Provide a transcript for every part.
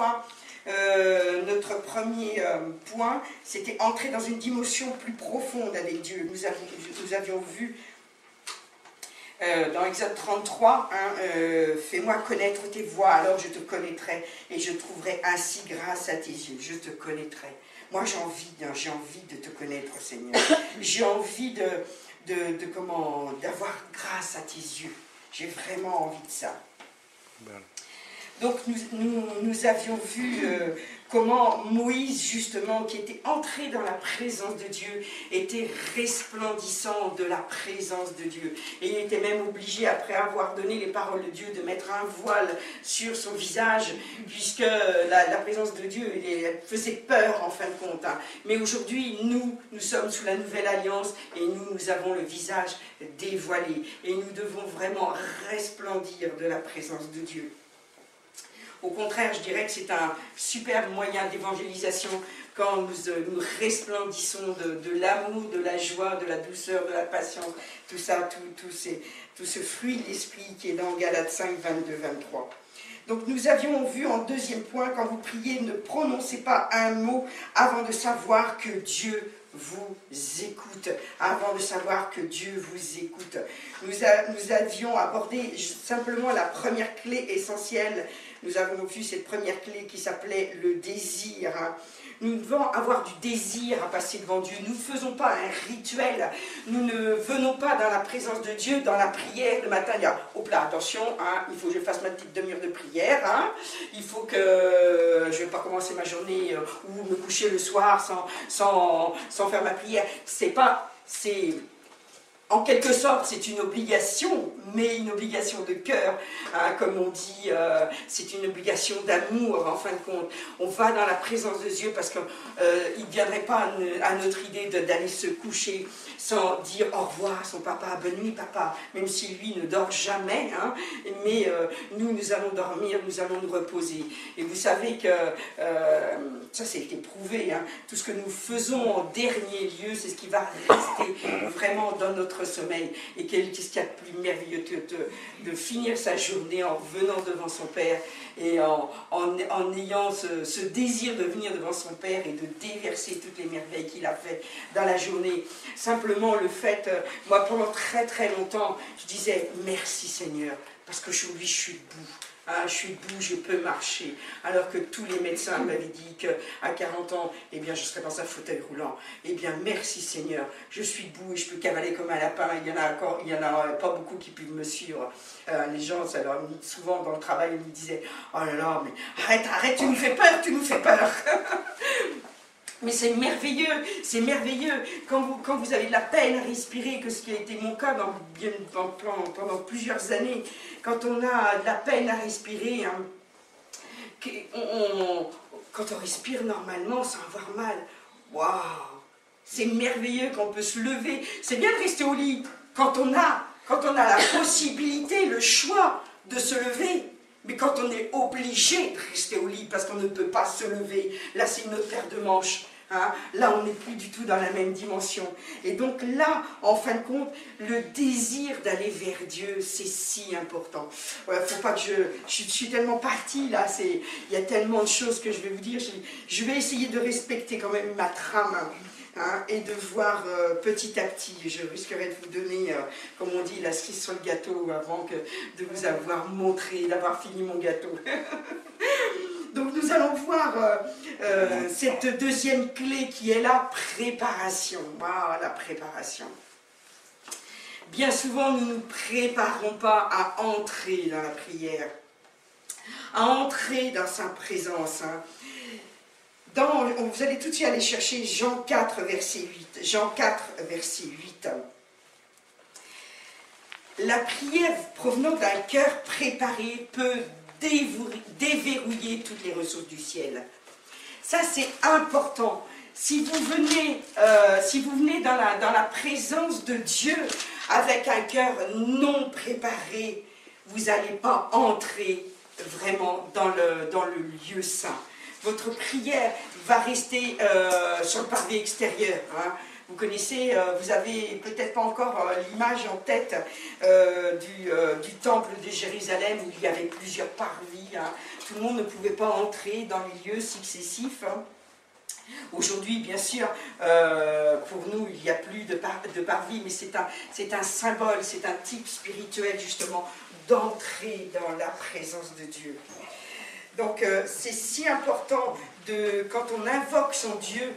fois, notre premier point, c'était entrer dans une dimension plus profonde avec Dieu. Nous avions vu dans Exode 33, hein, fais-moi connaître tes voies, alors je te connaîtrai et je trouverai ainsi grâce à tes yeux. Je te connaîtrai. Moi, j'ai envie de te connaître, Seigneur. J'ai envie d'avoir grâce à tes yeux. J'ai vraiment envie de ça. Donc nous avions vu comment Moïse, justement, qui était entré dans la présence de Dieu, était resplendissant de la présence de Dieu. Et il était même obligé, après avoir donné les paroles de Dieu, de mettre un voile sur son visage, puisque la présence de Dieu elle faisait peur, en fin de compte. Hein. Mais aujourd'hui, nous sommes sous la nouvelle alliance, et nous avons le visage dévoilé. Et nous devons vraiment resplendir de la présence de Dieu. Au contraire, je dirais que c'est un super moyen d'évangélisation quand nous resplendissons de l'amour, de la joie, de la douceur, de la patience, tout ça, tout ce fruit de l'esprit qui est dans Galates 5, 22, 23. Donc nous avions vu en deuxième point, quand vous priez, ne prononcez pas un mot avant de savoir que Dieu vous écoute, avant de savoir que Dieu vous écoute. Nous avions abordé simplement la première clé essentielle. Nous avons vu cette première clé qui s'appelait le désir. Nous devons avoir du désir à passer devant Dieu. Nous ne faisons pas un rituel. Nous ne venons pas dans la présence de Dieu, dans la prière le matin. Il y a, hop là, attention, hein, il faut que je fasse ma petite demi-heure de prière. Hein, il faut que je ne vais pas commencer ma journée ou me coucher le soir sans faire ma prière. En quelque sorte, c'est une obligation, mais une obligation de cœur, hein, comme on dit, c'est une obligation d'amour, en fin de compte. On va dans la présence de Dieu parce qu'il ne viendrait pas à notre idée d'aller se coucher sans dire au revoir à son papa, bonne nuit papa, même si lui ne dort jamais, hein, mais nous allons dormir, nous allons nous reposer. Et vous savez que, ça c'est été prouvé, hein, tout ce que nous faisons en dernier lieu, c'est ce qui va rester vraiment dans notre sommeil. Et qu'est-ce qu'il y a de plus merveilleux que de finir sa journée en venant devant son Père et en ayant ce désir de venir devant son Père et de déverser toutes les merveilles qu'il a fait dans la journée. Simplement le fait, moi pendant très très longtemps, je disais merci Seigneur, parce qu'aujourd'hui je suis debout. Ah, je suis debout, je peux marcher. Alors que tous les médecins m'avaient dit qu'à 40 ans, eh bien, je serais dans un fauteuil roulant. Eh bien, merci Seigneur, je suis debout et je peux cavaler comme un lapin. Il y en a pas beaucoup qui peuvent me suivre. Les gens, souvent dans le travail, ils me disaient « Oh là là, mais arrête, tu nous fais peur, tu nous fais peur !» Mais c'est merveilleux, quand vous avez de la peine à respirer, que ce qui a été mon cas pendant plusieurs années, quand on a de la peine à respirer, hein, quand on respire normalement sans avoir mal, waouh, c'est merveilleux qu'on peut se lever. C'est bien de rester au lit quand on a la possibilité, le choix de se lever. Mais quand on est obligé de rester au lit parce qu'on ne peut pas se lever, là c'est une autre paire de manches. Hein, là on n'est plus du tout dans la même dimension. Et donc là, en fin de compte, le désir d'aller vers Dieu, c'est si important. Voilà, faut pas que je suis tellement partie là, il y a tellement de choses que je vais vous dire. Je vais essayer de respecter quand même ma trame. Hein, et de voir petit à petit, je risquerai de vous donner, comme on dit, la cerise sur le gâteau avant de vous avoir montré, d'avoir fini mon gâteau. Donc nous allons voir cette deuxième clé qui est la préparation. Waouh, la préparation. Bien souvent, nous ne nous préparons pas à entrer dans la prière, à entrer dans sa présence. Hein. Vous allez tout de suite aller chercher Jean 4, verset 8. Jean 4, verset 8. La prière provenant d'un cœur préparé peut déverrouiller toutes les ressources du ciel. Ça, c'est important. Si vous venez dans la présence de Dieu avec un cœur non préparé, vous n'allez pas entrer vraiment dans le lieu saint. Votre prière va rester sur le parvis extérieur. Hein. Vous connaissez, vous avez peut-être pas encore l'image en tête du temple de Jérusalem où il y avait plusieurs parvis. Hein. Tout le monde ne pouvait pas entrer dans les lieux successifs. Hein. Aujourd'hui, bien sûr, pour nous, il n'y a plus de parvis, mais c'est un symbole, c'est un type spirituel justement d'entrer dans la présence de Dieu. Donc c'est si important quand on invoque son Dieu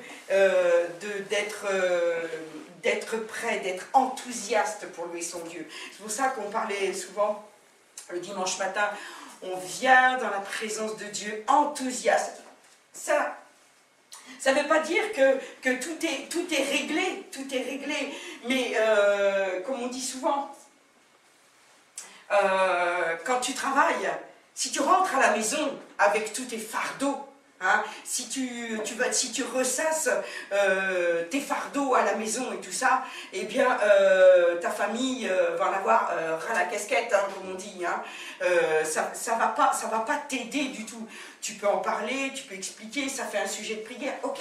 d'être prêt, d'être enthousiaste pour louer son Dieu. C'est pour ça qu'on parlait souvent le dimanche matin, on vient dans la présence de Dieu enthousiaste. Ça ne veut pas dire que tout est réglé, mais comme on dit souvent, quand tu travailles, si tu rentres à la maison avec tous tes fardeaux, hein, si tu ressasses tes fardeaux à la maison et tout ça, eh bien ta famille va en avoir ras la casquette, hein, comme on dit. Hein. Ça va pas t'aider du tout. Tu peux en parler, tu peux expliquer, ça fait un sujet de prière. Ok,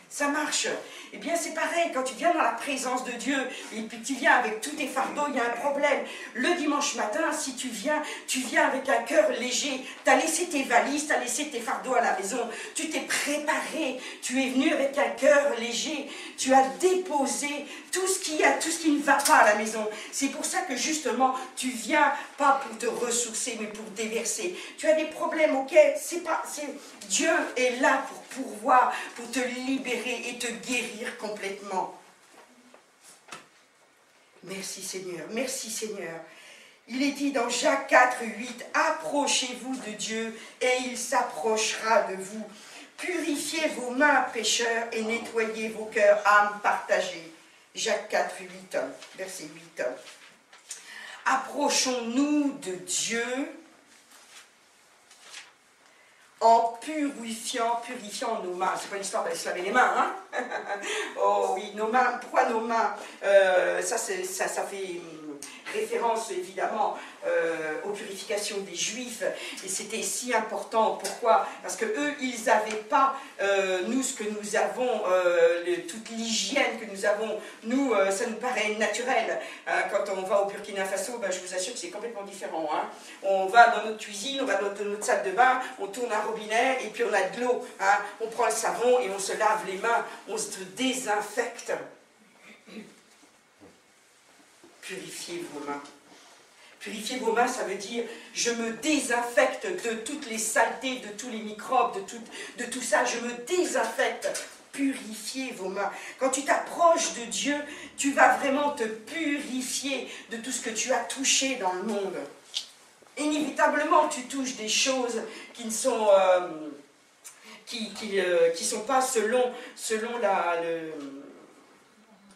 ça marche. Eh bien c'est pareil, quand tu viens dans la présence de Dieu et puis tu viens avec tous tes fardeaux, il y a un problème. Le dimanche matin, si tu viens avec un cœur léger, tu as laissé tes valises, tu as laissé tes fardeaux à la maison, tu t'es préparé, tu es venu avec un cœur léger, tu as déposé tout ce qui ne va pas à la maison. C'est pour ça que justement, tu viens pas pour te ressourcer, mais pour déverser. Tu as des problèmes, ok, Dieu est là pour pourvoir, pour te libérer et te guérir complètement. Merci Seigneur, merci Seigneur. Il est dit dans Jacques 4, 8, « Approchez-vous de Dieu et il s'approchera de vous. Purifiez vos mains, pécheurs, et nettoyez vos cœurs, âmes partagées. » Jacques 4, 8, verset 8. Approchons-nous de Dieu en purifiant nos mains. C'est pas l'histoire d'aller se laver les mains, hein. Oh oui, nos mains. Pourquoi nos mains? Ça fait référence évidemment aux purifications des Juifs, et c'était si important. Pourquoi? Parce que eux, ils n'avaient pas nous ce que nous avons, toute l'hygiène que nous avons. Nous, ça nous paraît naturel. Quand on va au Burkina Faso, je vous assure que c'est complètement différent. Hein. On va dans notre cuisine, on va dans notre salle de bain, on tourne un robinet et puis on a de l'eau. Hein. On prend le savon et on se lave les mains, on se désinfecte. Purifiez vos mains. Purifier vos mains, ça veut dire je me désinfecte de toutes les saletés, de tous les microbes, de tout ça. Je me désinfecte. Purifiez vos mains. Quand tu t'approches de Dieu, tu vas vraiment te purifier de tout ce que tu as touché dans le monde. Inévitablement, tu touches des choses qui ne sont, qui sont pas selon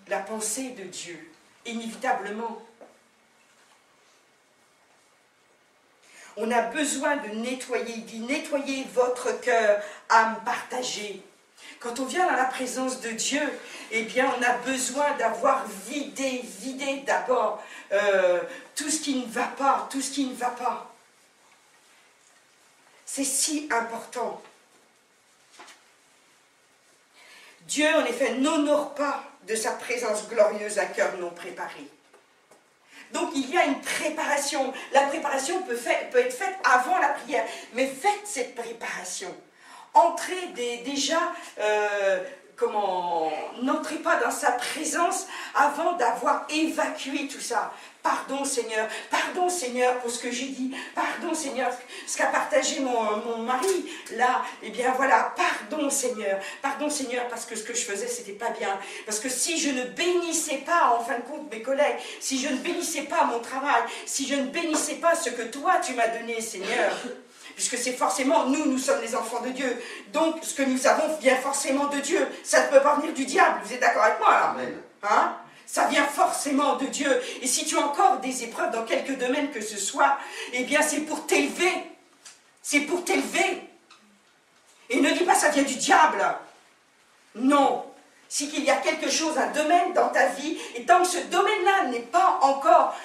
la pensée de Dieu. Inévitablement. On a besoin de nettoyer. Il dit, nettoyez votre cœur, âme partagée. Quand on vient dans la présence de Dieu, eh bien, on a besoin d'avoir vidé d'abord tout ce qui ne va pas, tout ce qui ne va pas. C'est si important. Dieu, en effet, n'honore pas de sa présence glorieuse un cœur non préparé. Donc il y a une préparation. La préparation peut être faite avant la prière. Mais faites cette préparation. Entrez déjà, n'entrez pas dans sa présence avant d'avoir évacué tout ça. Pardon Seigneur pour ce que j'ai dit, pardon Seigneur, ce qu'a partagé mon mari, là, eh bien voilà, pardon Seigneur parce que ce que je faisais c'était pas bien, parce que si je ne bénissais pas en fin de compte mes collègues, si je ne bénissais pas mon travail, si je ne bénissais pas ce que toi tu m'as donné Seigneur, puisque c'est forcément, nous sommes les enfants de Dieu, donc ce que nous avons vient forcément de Dieu, ça ne peut pas venir du diable, vous êtes d'accord avec moi là? Amen. Hein? Ça vient forcément de Dieu. Et si tu as encore des épreuves dans quelques domaines que ce soit, eh bien c'est pour t'élever. C'est pour t'élever. Et ne dis pas ça vient du diable. Non. Si qu'il y a quelque chose, un domaine dans ta vie, et tant que ce domaine-là n'est pas encore,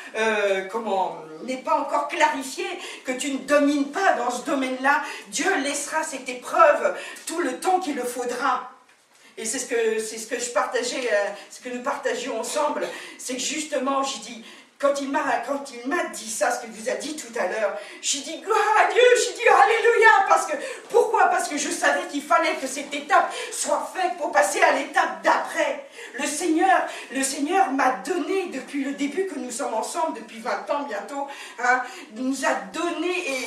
n'est pas encore clarifié, que tu ne domines pas dans ce domaine-là, Dieu laissera cette épreuve tout le temps qu'il le faudra. Et c'est ce que je partageais, ce que nous partagions ensemble, c'est que justement, j'ai dit, quand il m'a dit ça, ce qu'il vous a dit tout à l'heure, j'ai dit gloire à Dieu, j'ai dit alléluia, pourquoi? Parce que je savais qu'il fallait que cette étape soit faite pour passer à l'étape d'après. Le Seigneur m'a donné, depuis le début que nous sommes ensemble, depuis 20 ans bientôt, hein, nous a donné,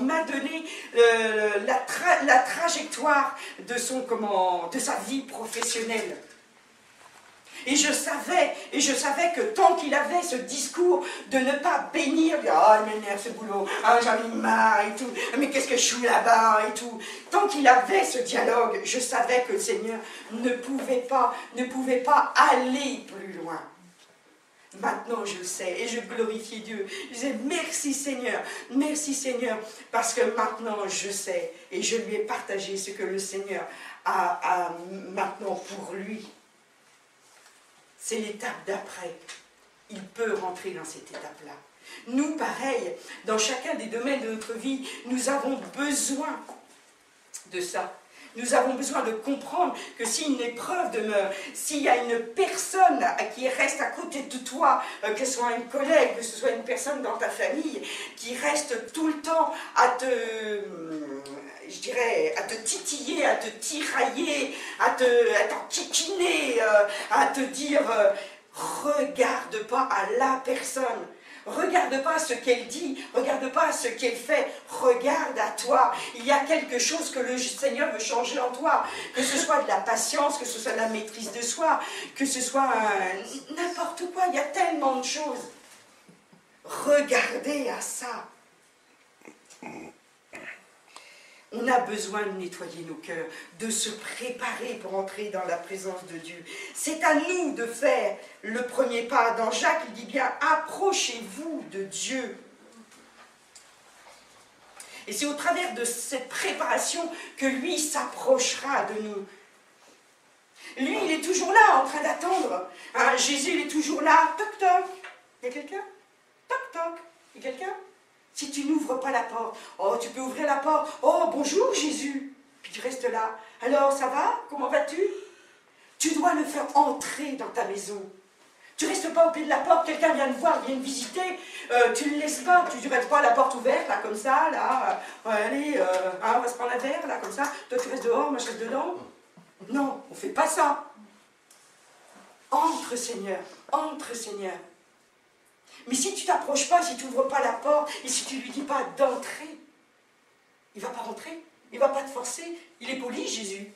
m'a donné la trajectoire de sa vie professionnelle. Et je savais que tant qu'il avait ce discours de ne pas bénir, ah, il m'énerve ce boulot, ah, j'en ai marre et tout, mais qu'est-ce que je suis là-bas et tout. Tant qu'il avait ce dialogue, je savais que le Seigneur ne pouvait pas aller plus loin. Maintenant je le sais et je glorifie Dieu. Je disais merci Seigneur, parce que maintenant je sais et je lui ai partagé ce que le Seigneur a maintenant pour lui. C'est l'étape d'après. Il peut rentrer dans cette étape-là. Nous, pareil, dans chacun des domaines de notre vie, nous avons besoin de ça. Nous avons besoin de comprendre que si une épreuve demeure, s'il y a une personne qui reste à côté de toi, que ce soit une collègue, que ce soit une personne dans ta famille, qui reste tout le temps à te titiller, à te tirailler, à t'enquiquiner, à te dire regarde pas à la personne. Regarde pas ce qu'elle dit, regarde pas ce qu'elle fait, regarde à toi. Il y a quelque chose que le Seigneur veut changer en toi, que ce soit de la patience, que ce soit de la maîtrise de soi, que ce soit n'importe quoi, il y a tellement de choses. Regardez à ça. On a besoin de nettoyer nos cœurs, de se préparer pour entrer dans la présence de Dieu. C'est à nous de faire le premier pas. Dans Jacques, il dit bien, approchez-vous de Dieu. Et c'est au travers de cette préparation que lui s'approchera de nous. Lui, il est toujours là, en train d'attendre. Hein, Jésus, il est toujours là. Toc, toc. Il y a quelqu'un? Toc, toc. Il y a quelqu'un? Si tu n'ouvres pas la porte, oh, tu peux ouvrir la porte. Oh, bonjour Jésus. Puis tu restes là. Alors, ça va? Comment vas-tu? Tu dois le faire entrer dans ta maison. Tu ne restes pas au pied de la porte, quelqu'un vient te voir, vient te visiter. Tu ne le laisses pas, tu ne restes pas la porte ouverte, là, comme ça, là. Allez, on va se prendre un verre, là, comme ça. Toi, tu restes dehors, moi, je reste dedans. Non, on ne fait pas ça. Entre, Seigneur. Entre, Seigneur. Mais si tu ne t'approches pas, si tu n'ouvres pas la porte, et si tu ne lui dis pas d'entrer, il ne va pas rentrer, il ne va pas te forcer. Il est poli, Jésus.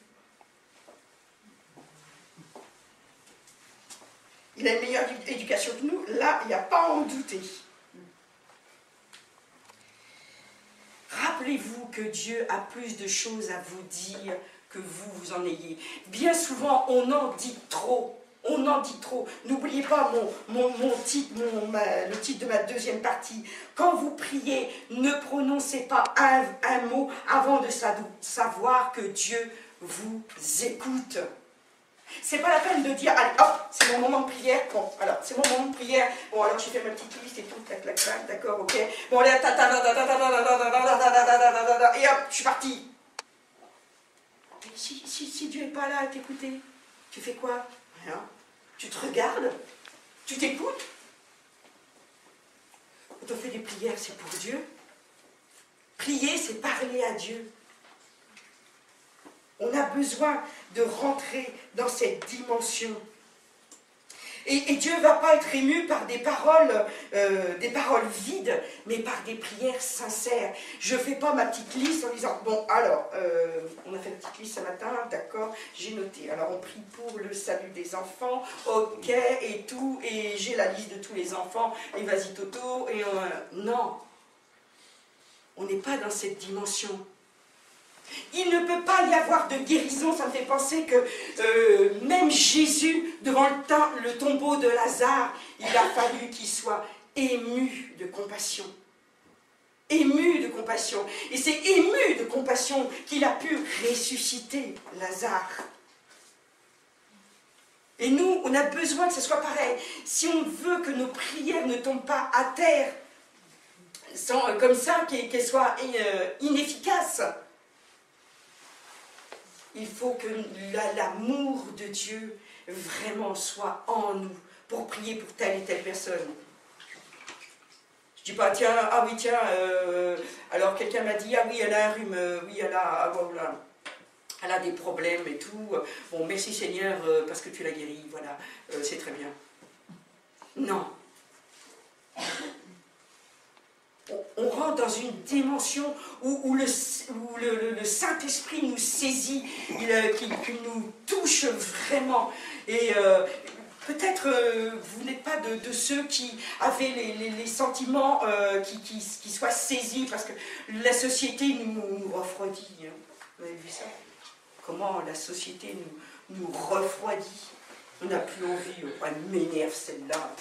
Il a une meilleure éducation que nous, là, il n'y a pas à en douter. Rappelez-vous que Dieu a plus de choses à vous dire que vous en ayez. Bien souvent, on en dit trop. On en dit trop. N'oubliez pas le titre de ma deuxième partie. Quand vous priez, ne prononcez pas un mot avant de savoir que Dieu vous écoute. C'est pas la peine de dire, allez, hop, c'est mon moment de prière. Bon, alors, c'est mon moment de prière. Bon, alors, j'ai fait ma petite liste et tout, clac, clac, clac, d'accord, ok. Bon, allez, et hop, je suis parti. Si Dieu n'est pas là à t'écouter, tu fais quoi? Rien. Tu te regardes, tu t'écoutes. Quand on fait des prières, c'est pour Dieu. Prier, c'est parler à Dieu. On a besoin de rentrer dans cette dimension. Et Dieu ne va pas être ému par des paroles vides, mais par des prières sincères. Je ne fais pas ma petite liste en disant, bon, alors, on a fait une petite liste ce matin, d'accord, j'ai noté. Alors, on prie pour le salut des enfants, ok, et tout, et j'ai la liste de tous les enfants, et vas-y Toto, et non. On n'est pas dans cette dimension. Il ne peut pas y avoir de guérison. Ça me fait penser que même Jésus, devant le tombeau de Lazare, il a fallu qu'il soit ému de compassion. Ému de compassion. Et c'est ému de compassion qu'il a pu ressusciter Lazare. Et nous, on a besoin que ce soit pareil. Si on veut que nos prières ne tombent pas à terre, comme ça, qu'elles soient inefficaces, il faut que l'amour de Dieu vraiment soit en nous pour prier pour telle et telle personne. Je dis pas, tiens, ah oui, tiens, alors quelqu'un m'a dit, ah oui, elle a un rhume, oui, elle a, ah, voilà, elle a des problèmes et tout. Bon, merci Seigneur, parce que tu l'as guérie, voilà, c'est très bien. Non. On rentre dans une dimension où le Saint-Esprit nous saisit, qui nous touche vraiment. Et peut-être vous n'êtes pas de ceux qui avaient les sentiments qui soient saisis, parce que la société nous refroidit. Hein. Vous avez vu ça? Comment la société nous refroidit. On n'a plus envie, elle m'énerve celle-là,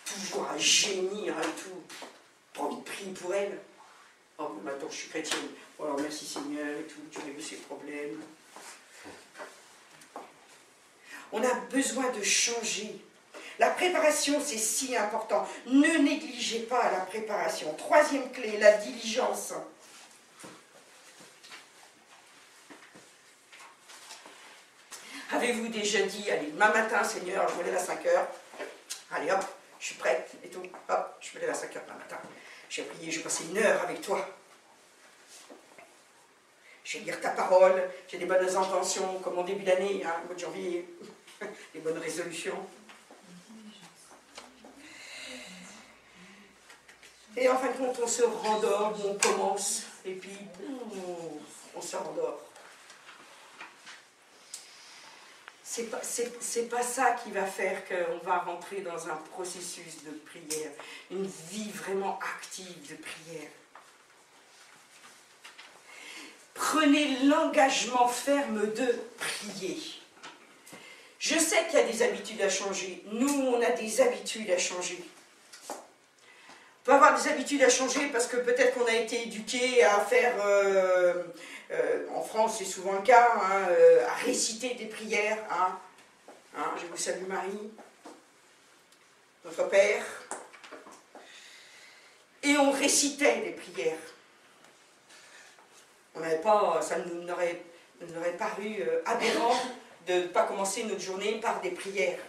toujours à gémir et tout. Pas envie de prier pour elle. Oh, maintenant je suis chrétienne. Oh, alors merci Seigneur et tout, tu règles ses problèmes. On a besoin de changer. La préparation, c'est si important. Ne négligez pas la préparation. Troisième clé, la diligence. Avez-vous déjà dit, allez, demain matin, Seigneur, je me lève à 5 heures. Allez, hop, je suis prête et tout. Hop, je me lève à 5 heures demain matin. Je vais prier, je vais passer 1 heure avec toi. Je vais lire ta parole. J'ai des bonnes intentions, comme en début d'année, hein, au mois de janvier. Des bonnes résolutions. Et en fin de compte, on se rendort, on commence, et puis on se rendort. C'est pas ça qui va faire qu'on va rentrer dans un processus de prière, une vie vraiment active de prière. Prenez l'engagement ferme de prier. Je sais qu'il y a des habitudes à changer. Nous, on a des habitudes à changer. On peut avoir des habitudes à changer parce que peut-être qu'on a été éduqué à faire, en France c'est souvent le cas, hein, à réciter des prières. Hein. Hein, je vous salue Marie, notre Père. Et on récitait des prières. On n'avait pas, ça nous aurait paru aberrant de ne pas commencer notre journée par des prières.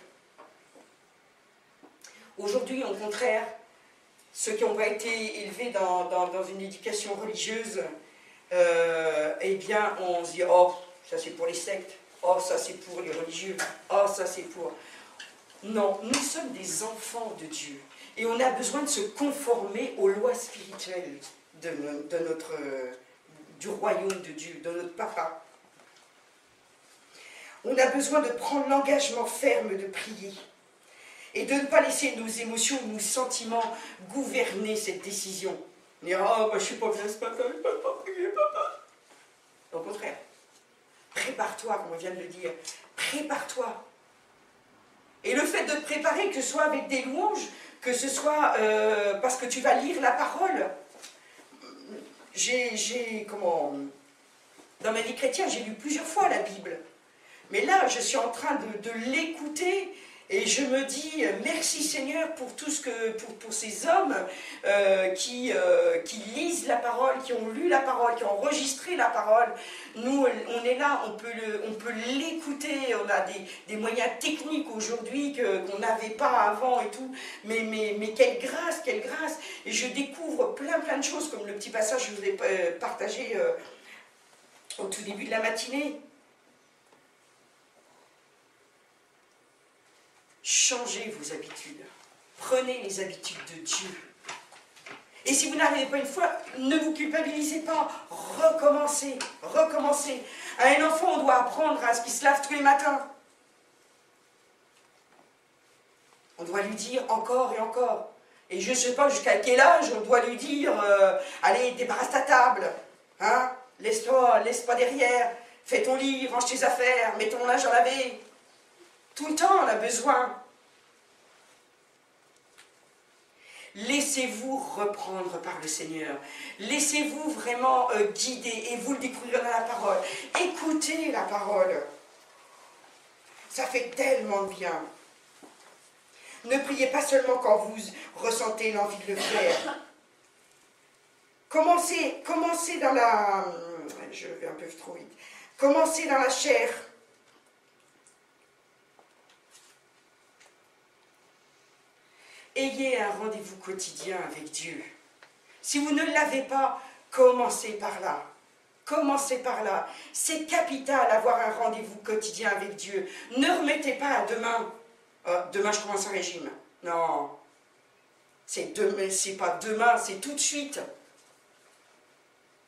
Aujourd'hui, au contraire, ceux qui n'ont pas été élevés dans une éducation religieuse, eh bien, on se dit, oh, ça c'est pour les sectes, oh, ça c'est pour les religieux, oh, ça c'est pour... Non, nous sommes des enfants de Dieu. Et on a besoin de se conformer aux lois spirituelles du royaume de Dieu, de notre papa. On a besoin de prendre l'engagement ferme de prier. Et de ne pas laisser nos émotions, nos sentiments gouverner cette décision. Dire, oh, moi je suis pas bien ce matin, je ne peux pas prier, papa. Au contraire, prépare-toi, comme on vient de le dire. Prépare-toi. Et le fait de te préparer, que ce soit avec des louanges, que ce soit parce que tu vas lire la parole. Dans ma vie chrétienne, j'ai lu plusieurs fois la Bible. Mais là, je suis en train de l'écouter. Et je me dis, merci Seigneur pour tout ce que, pour ces hommes qui lisent la parole, qui ont lu la parole, qui ont enregistré la parole. Nous, on est là, on peut l'écouter, on a des moyens techniques aujourd'hui qu'on n'avait pas avant et tout. Mais quelle grâce, quelle grâce. Et je découvre plein de choses, comme le petit passage que je vous ai partagé au tout début de la matinée. Changez vos habitudes. Prenez les habitudes de Dieu. Et si vous n'arrivez pas une fois, ne vous culpabilisez pas. Recommencez, recommencez. À un enfant, on doit apprendre à ce qu'il se lave tous les matins. On doit lui dire encore et encore. Et je ne sais pas jusqu'à quel âge on doit lui dire allez, débarrasse ta table. Hein, laisse pas derrière. Fais ton lit, range tes affaires, mets ton linge à laver. Tout le temps, on a besoin. Laissez-vous reprendre par le Seigneur. Laissez-vous vraiment guider et vous le découvrirez dans la parole. Écoutez la parole. Ça fait tellement de bien. Ne priez pas seulement quand vous ressentez l'envie de le faire. Commencez dans la... Je vais un peu trop vite. Commencez dans la chair. Ayez un rendez-vous quotidien avec Dieu. Si vous ne l'avez pas, commencez par là. Commencez par là. C'est capital d'avoir un rendez-vous quotidien avec Dieu. Ne remettez pas à demain. Demain, je commence un régime. Non. C'est pas demain, c'est tout de suite.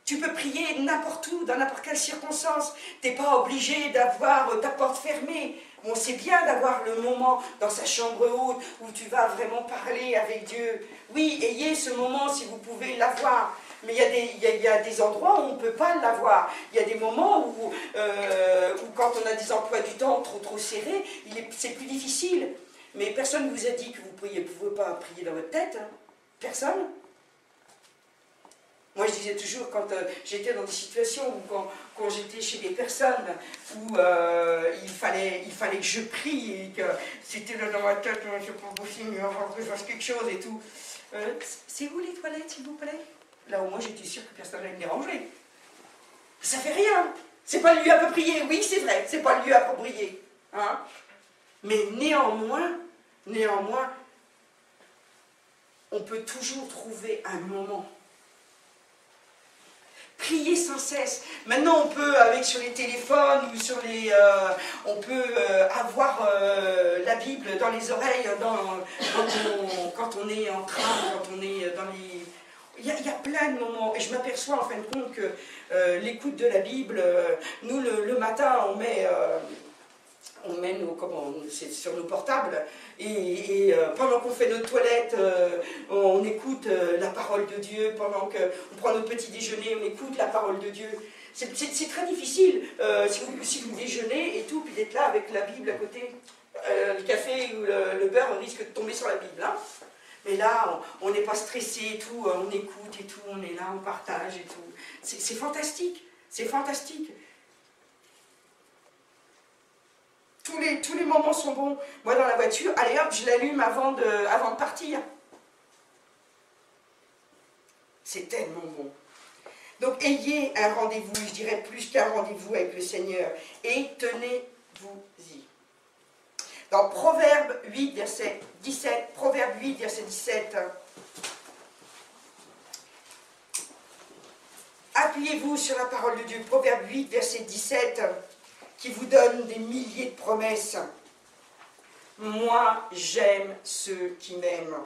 Tu peux prier n'importe où, dans n'importe quelle circonstance. Tu n'es pas obligé d'avoir ta porte fermée. Bon, c'est bien d'avoir le moment dans sa chambre haute où tu vas vraiment parler avec Dieu. Oui, ayez ce moment si vous pouvez l'avoir. Mais il y a des endroits où on ne peut pas l'avoir. Il y a des moments où quand on a des emplois du temps trop serrés, c'est plus difficile. Mais personne ne vous a dit que vous ne pouvez pas prier dans votre tête. Hein. Personne. Moi, je disais toujours, quand j'étais dans des situations où, quand j'étais chez des personnes où il fallait que je prie et que c'était là dans ma tête, je ne sais pas possible, il va falloir que je fasse quelque chose et tout. C'est où les toilettes, s'il vous plaît? Là, au moins, j'étais sûre que personne n'allait me déranger. Ça fait rien. C'est pas le lieu à peu prier. Oui, c'est vrai, c'est pas le lieu à peu prier. Hein? Mais néanmoins, on peut toujours trouver un moment. Prier sans cesse. Maintenant, on peut, sur les téléphones ou sur les... on peut avoir la Bible dans les oreilles quand on est en train, quand on est dans les... Il y a plein de moments, et je m'aperçois en fin de compte que l'écoute de la Bible, nous, le matin, on met c'est sur nos portables, et pendant qu'on fait notre toilette, on écoute la parole de Dieu, pendant qu'on prend notre petit déjeuner, on écoute la parole de Dieu. C'est très difficile, si vous déjeunez et tout, puis d'être là avec la Bible à côté. Le café ou le beurre risque de tomber sur la Bible. Hein. Mais là, on n'est pas stressé et tout, on écoute et tout, on est là, on partage et tout. C'est fantastique, c'est fantastique. Tous les moments sont bons. Moi, dans la voiture, allez hop, je l'allume avant de partir. C'est tellement bon. Donc, ayez un rendez-vous, je dirais plus qu'un rendez-vous avec le Seigneur. Et tenez-vous-y. Dans Proverbe 8, verset 17, Proverbe 8, verset 17, appuyez-vous sur la parole de Dieu. Proverbe 8, verset 17, qui vous donne des milliers de promesses. Moi, j'aime ceux qui m'aiment.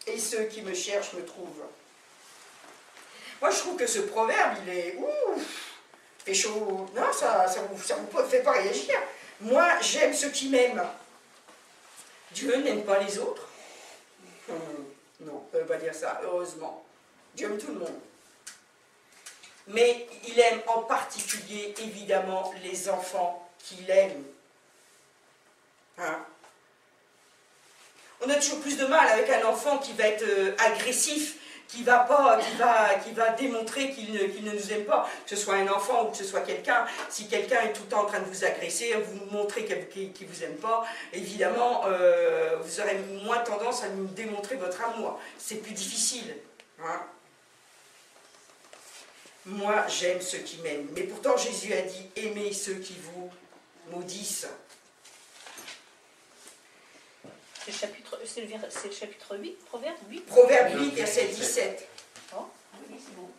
Et ceux qui me cherchent me trouvent. Moi, je trouve que ce proverbe, il est... fait chaud. Non, ça vous fait pas réagir. Moi, j'aime ceux qui m'aiment. Dieu n'aime pas les autres. Non, on ne peut pas dire ça, heureusement. Dieu aime tout le monde. Mais il aime en particulier, évidemment, les enfants qu'il aime. Hein? On a toujours plus de mal avec un enfant qui va être agressif, qui va démontrer qu'il ne nous aime pas, que ce soit un enfant ou que ce soit quelqu'un. Si quelqu'un est tout le temps en train de vous agresser, vous montrez qu'il ne vous aime pas, évidemment, vous aurez moins tendance à nous démontrer votre amour. C'est plus difficile. Hein? Moi, j'aime ceux qui m'aiment. Mais pourtant, Jésus a dit, aimez ceux qui vous maudissent. C'est le chapitre 8, Proverbe 8. Proverbe 8, verset 17. Oh, oui, c'est bon.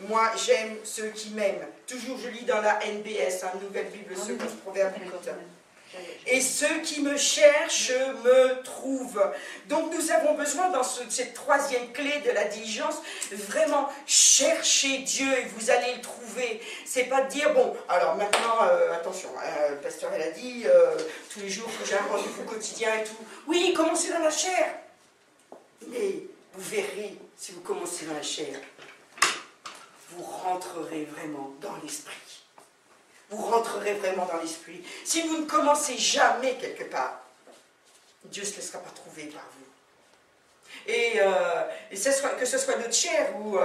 Moi, j'aime ceux qui m'aiment. Toujours, je lis dans la NBS, Nouvelle Bible Seconde, Proverbe 8. Et ceux qui me cherchent me trouvent. Donc nous avons besoin dans cette troisième clé de la diligence, vraiment chercher Dieu et vous allez le trouver. C'est pas de dire, bon, alors maintenant, attention, le pasteur elle a dit, tous les jours que j'ai un rendez-vous quotidien et tout. Oui, commencez dans la chair. Mais vous verrez, si vous commencez dans la chair, vous rentrerez vraiment dans l'esprit. Vous rentrerez vraiment dans l'esprit. Si vous ne commencez jamais quelque part, Dieu ne se laissera pas trouver par vous. Et que ce soit notre chair ou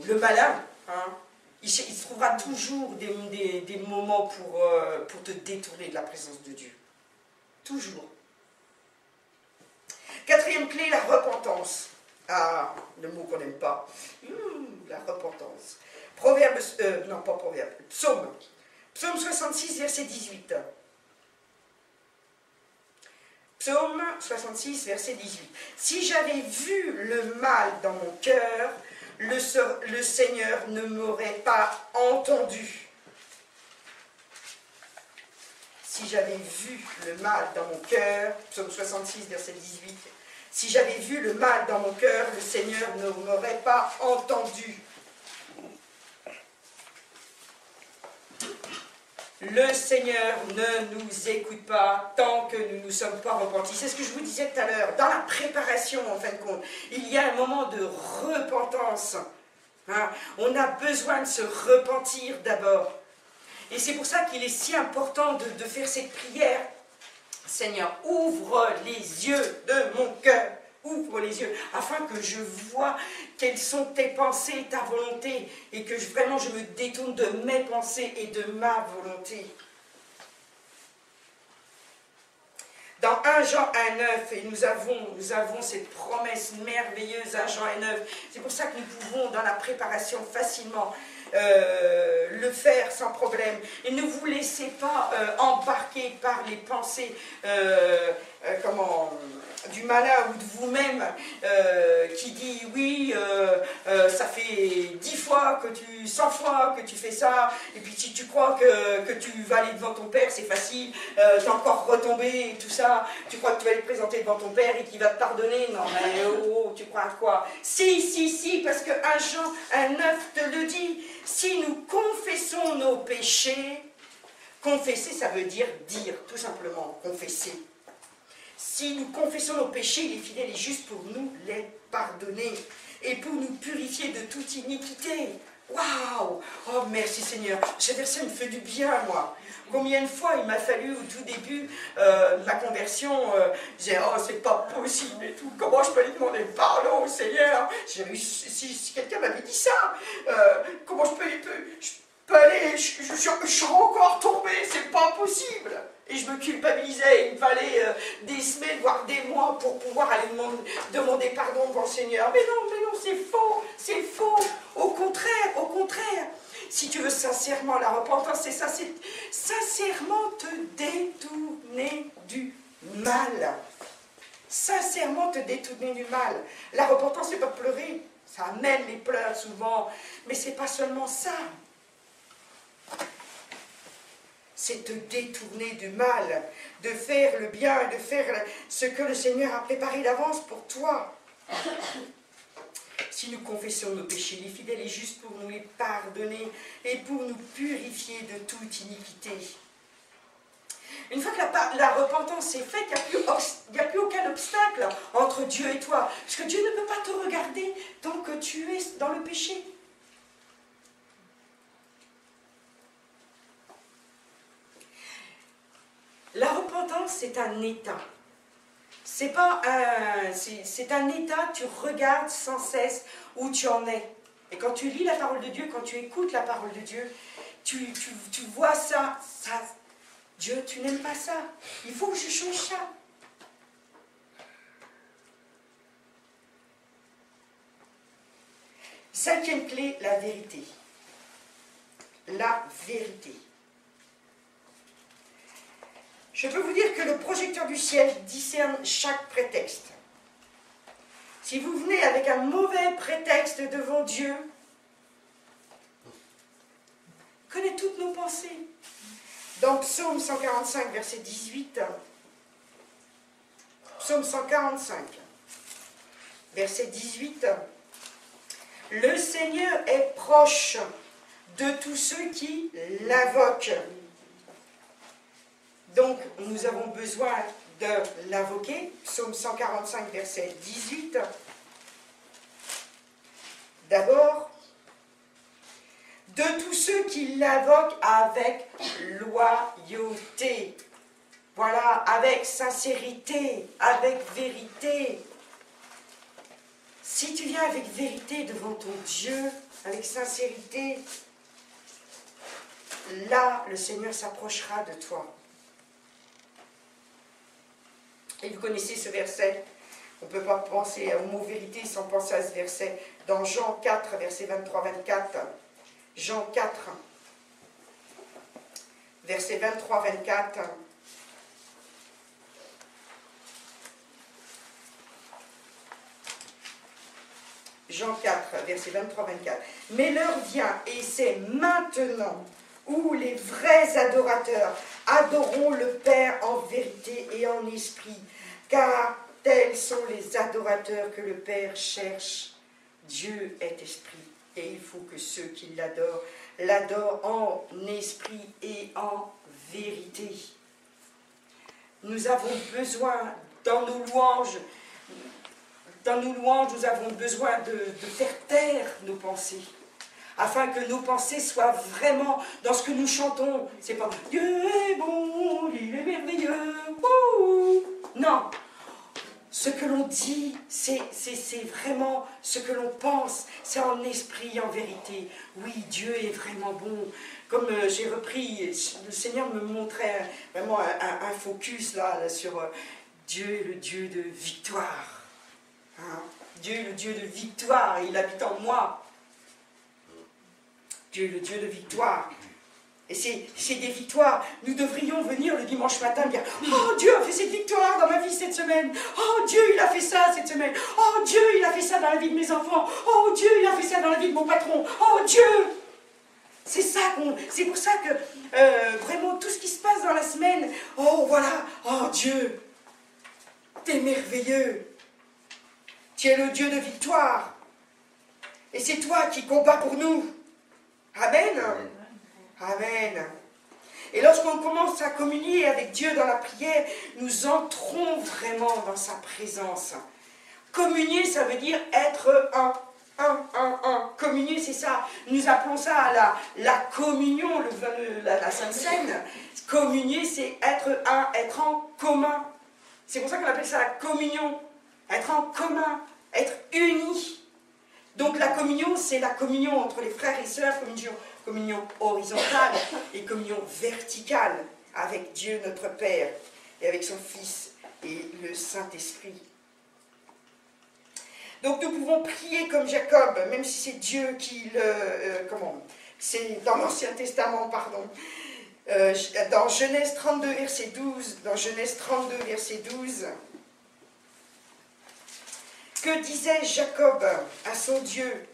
le malin, hein, il se trouvera toujours des moments pour te détourner de la présence de Dieu. Toujours. Quatrième clé, la repentance. Ah, le mot qu'on n'aime pas. La repentance. Psaume 66, verset 18. Psaume 66, verset 18. Si j'avais vu le mal dans mon cœur, le Seigneur ne m'aurait pas entendu. Si j'avais vu le mal dans mon cœur, Psaume 66, verset 18. Si j'avais vu le mal dans mon cœur, le Seigneur ne m'aurait pas entendu. Le Seigneur ne nous écoute pas tant que nous ne nous sommes pas repentis. C'est ce que je vous disais tout à l'heure. Dans la préparation, en fin de compte, il y a un moment de repentance. Hein? On a besoin de se repentir d'abord. Et c'est pour ça qu'il est si important de faire cette prière. Seigneur, ouvre les yeux de mon cœur. Ouvre les yeux, afin que je vois quelles sont tes pensées, ta volonté, et que vraiment je me détourne de mes pensées et de ma volonté. Dans 1 Jean 1,9, et nous avons cette promesse merveilleuse, 1 Jean 1,9, c'est pour ça que nous pouvons, dans la préparation, facilement le faire sans problème. Et ne vous laissez pas embarquer par les pensées du malin ou de vous-même qui dit oui, ça fait 10 fois, 100 fois que tu fais ça, et puis si tu crois que tu vas aller devant ton père, c'est facile, t'es encore retombé et tout ça, tu crois que tu vas aller te présenter devant ton père et qu'il va te pardonner, non mais oh, tu crois à quoi? Si, parce que 1 Jean 1,9 te le dit, si nous confessons nos péchés, confesser ça veut dire, tout simplement, confesser. Si nous confessons nos péchés, il est fidèle et juste pour nous les pardonner et pour nous purifier de toute iniquité. Waouh! Oh, merci Seigneur. Ce verset me fait du bien, moi. Combien de fois il m'a fallu, au tout début de ma conversion, je disais, oh, c'est pas possible et tout. Comment je peux lui demander pardon au Seigneur? Si quelqu'un m'avait dit ça, comment je peux aller, je suis encore tombé, c'est pas possible. Et je me culpabilisais, il me fallait des semaines, voire des mois pour pouvoir aller demander pardon devant le Seigneur. Mais non, c'est faux. Au contraire, si tu veux sincèrement la repentance, c'est ça, c'est sincèrement te détourner du mal. Sincèrement te détourner du mal. La repentance, c'est pas pleurer, ça amène les pleurs souvent, mais c'est pas seulement ça. C'est te détourner du mal, de faire le bien, de faire ce que le Seigneur a préparé d'avance pour toi. Si nous confessons nos péchés, il est fidèle et juste pour nous les pardonner et pour nous purifier de toute iniquité. Une fois que la repentance est faite, il n'y a plus aucun obstacle entre Dieu et toi. Parce que Dieu ne peut pas te regarder tant que tu es dans le péché. La repentance, c'est un état. C'est un état, tu regardes sans cesse où tu en es. Et quand tu lis la parole de Dieu, quand tu écoutes la parole de Dieu, tu vois ça. Dieu, tu n'aimes pas ça. Il faut que je change ça. Cinquième clé, la vérité. La vérité. Je peux vous dire que le projecteur du ciel discerne chaque prétexte. Si vous venez avec un mauvais prétexte devant Dieu, il connaît toutes nos pensées. Dans Psaume 145, verset 18, Psaume 145, verset 18, le Seigneur est proche de tous ceux qui l'invoquent. Donc, nous avons besoin de l'invoquer. Psaume 145, verset 18. D'abord, de tous ceux qui l'invoquent avec loyauté. Voilà, avec sincérité, avec vérité. Si tu viens avec vérité devant ton Dieu, avec sincérité, là, le Seigneur s'approchera de toi. Et vous connaissez ce verset. On ne peut pas penser au mot vérité sans penser à ce verset. Dans Jean 4, verset 23-24. Jean 4, versets 23-24. Jean 4, verset 23-24. Mais l'heure vient, et c'est maintenant, où les vrais adorateurs adoreront le Père en vérité et en esprit, car tels sont les adorateurs que le Père cherche. Dieu est esprit, et il faut que ceux qui l'adorent, l'adorent en esprit et en vérité. Nous avons besoin, dans nos louanges, nous avons besoin de faire taire nos pensées, afin que nos pensées soient vraiment dans ce que nous chantons. C'est pas « Dieu est bon, il est merveilleux, wouh !» Non, ce que l'on dit, c'est vraiment ce que l'on pense, c'est en esprit, en vérité. Oui, Dieu est vraiment bon. Comme j'ai repris, le Seigneur me montrait vraiment un focus là sur Dieu est le Dieu de victoire. Hein? Dieu est le Dieu de victoire, et il habite en moi. Dieu est le Dieu de victoire. Et c'est des victoires. Nous devrions venir le dimanche matin et dire « Oh, Dieu a fait cette victoire dans ma vie cette semaine. Oh, Dieu, il a fait ça cette semaine. Oh, Dieu, il a fait ça dans la vie de mes enfants. Oh, Dieu, il a fait ça dans la vie de mon patron. Oh, Dieu !» C'est pour ça que vraiment tout ce qui se passe dans la semaine, oh, voilà, oh, Dieu, t'es merveilleux. Tu es le Dieu de victoire. Et c'est toi qui combats pour nous. Amen. Amen. Et lorsqu'on commence à communier avec Dieu dans la prière, nous entrons vraiment dans sa présence. Communier, ça veut dire être un. Communier, c'est ça. Nous appelons ça la communion, la Sainte Seine. Communier, c'est être un, être en commun. C'est pour ça qu'on appelle ça la communion. Être en commun, être unis. Donc la communion, c'est la communion entre les frères et sœurs, communion horizontale et communion verticale avec Dieu notre Père et avec son Fils et le Saint-Esprit. Donc nous pouvons prier comme Jacob, même si c'est Dieu qui c'est dans l'Ancien Testament, pardon. Dans Genèse 32, verset 12, que disait Jacob à son Dieu?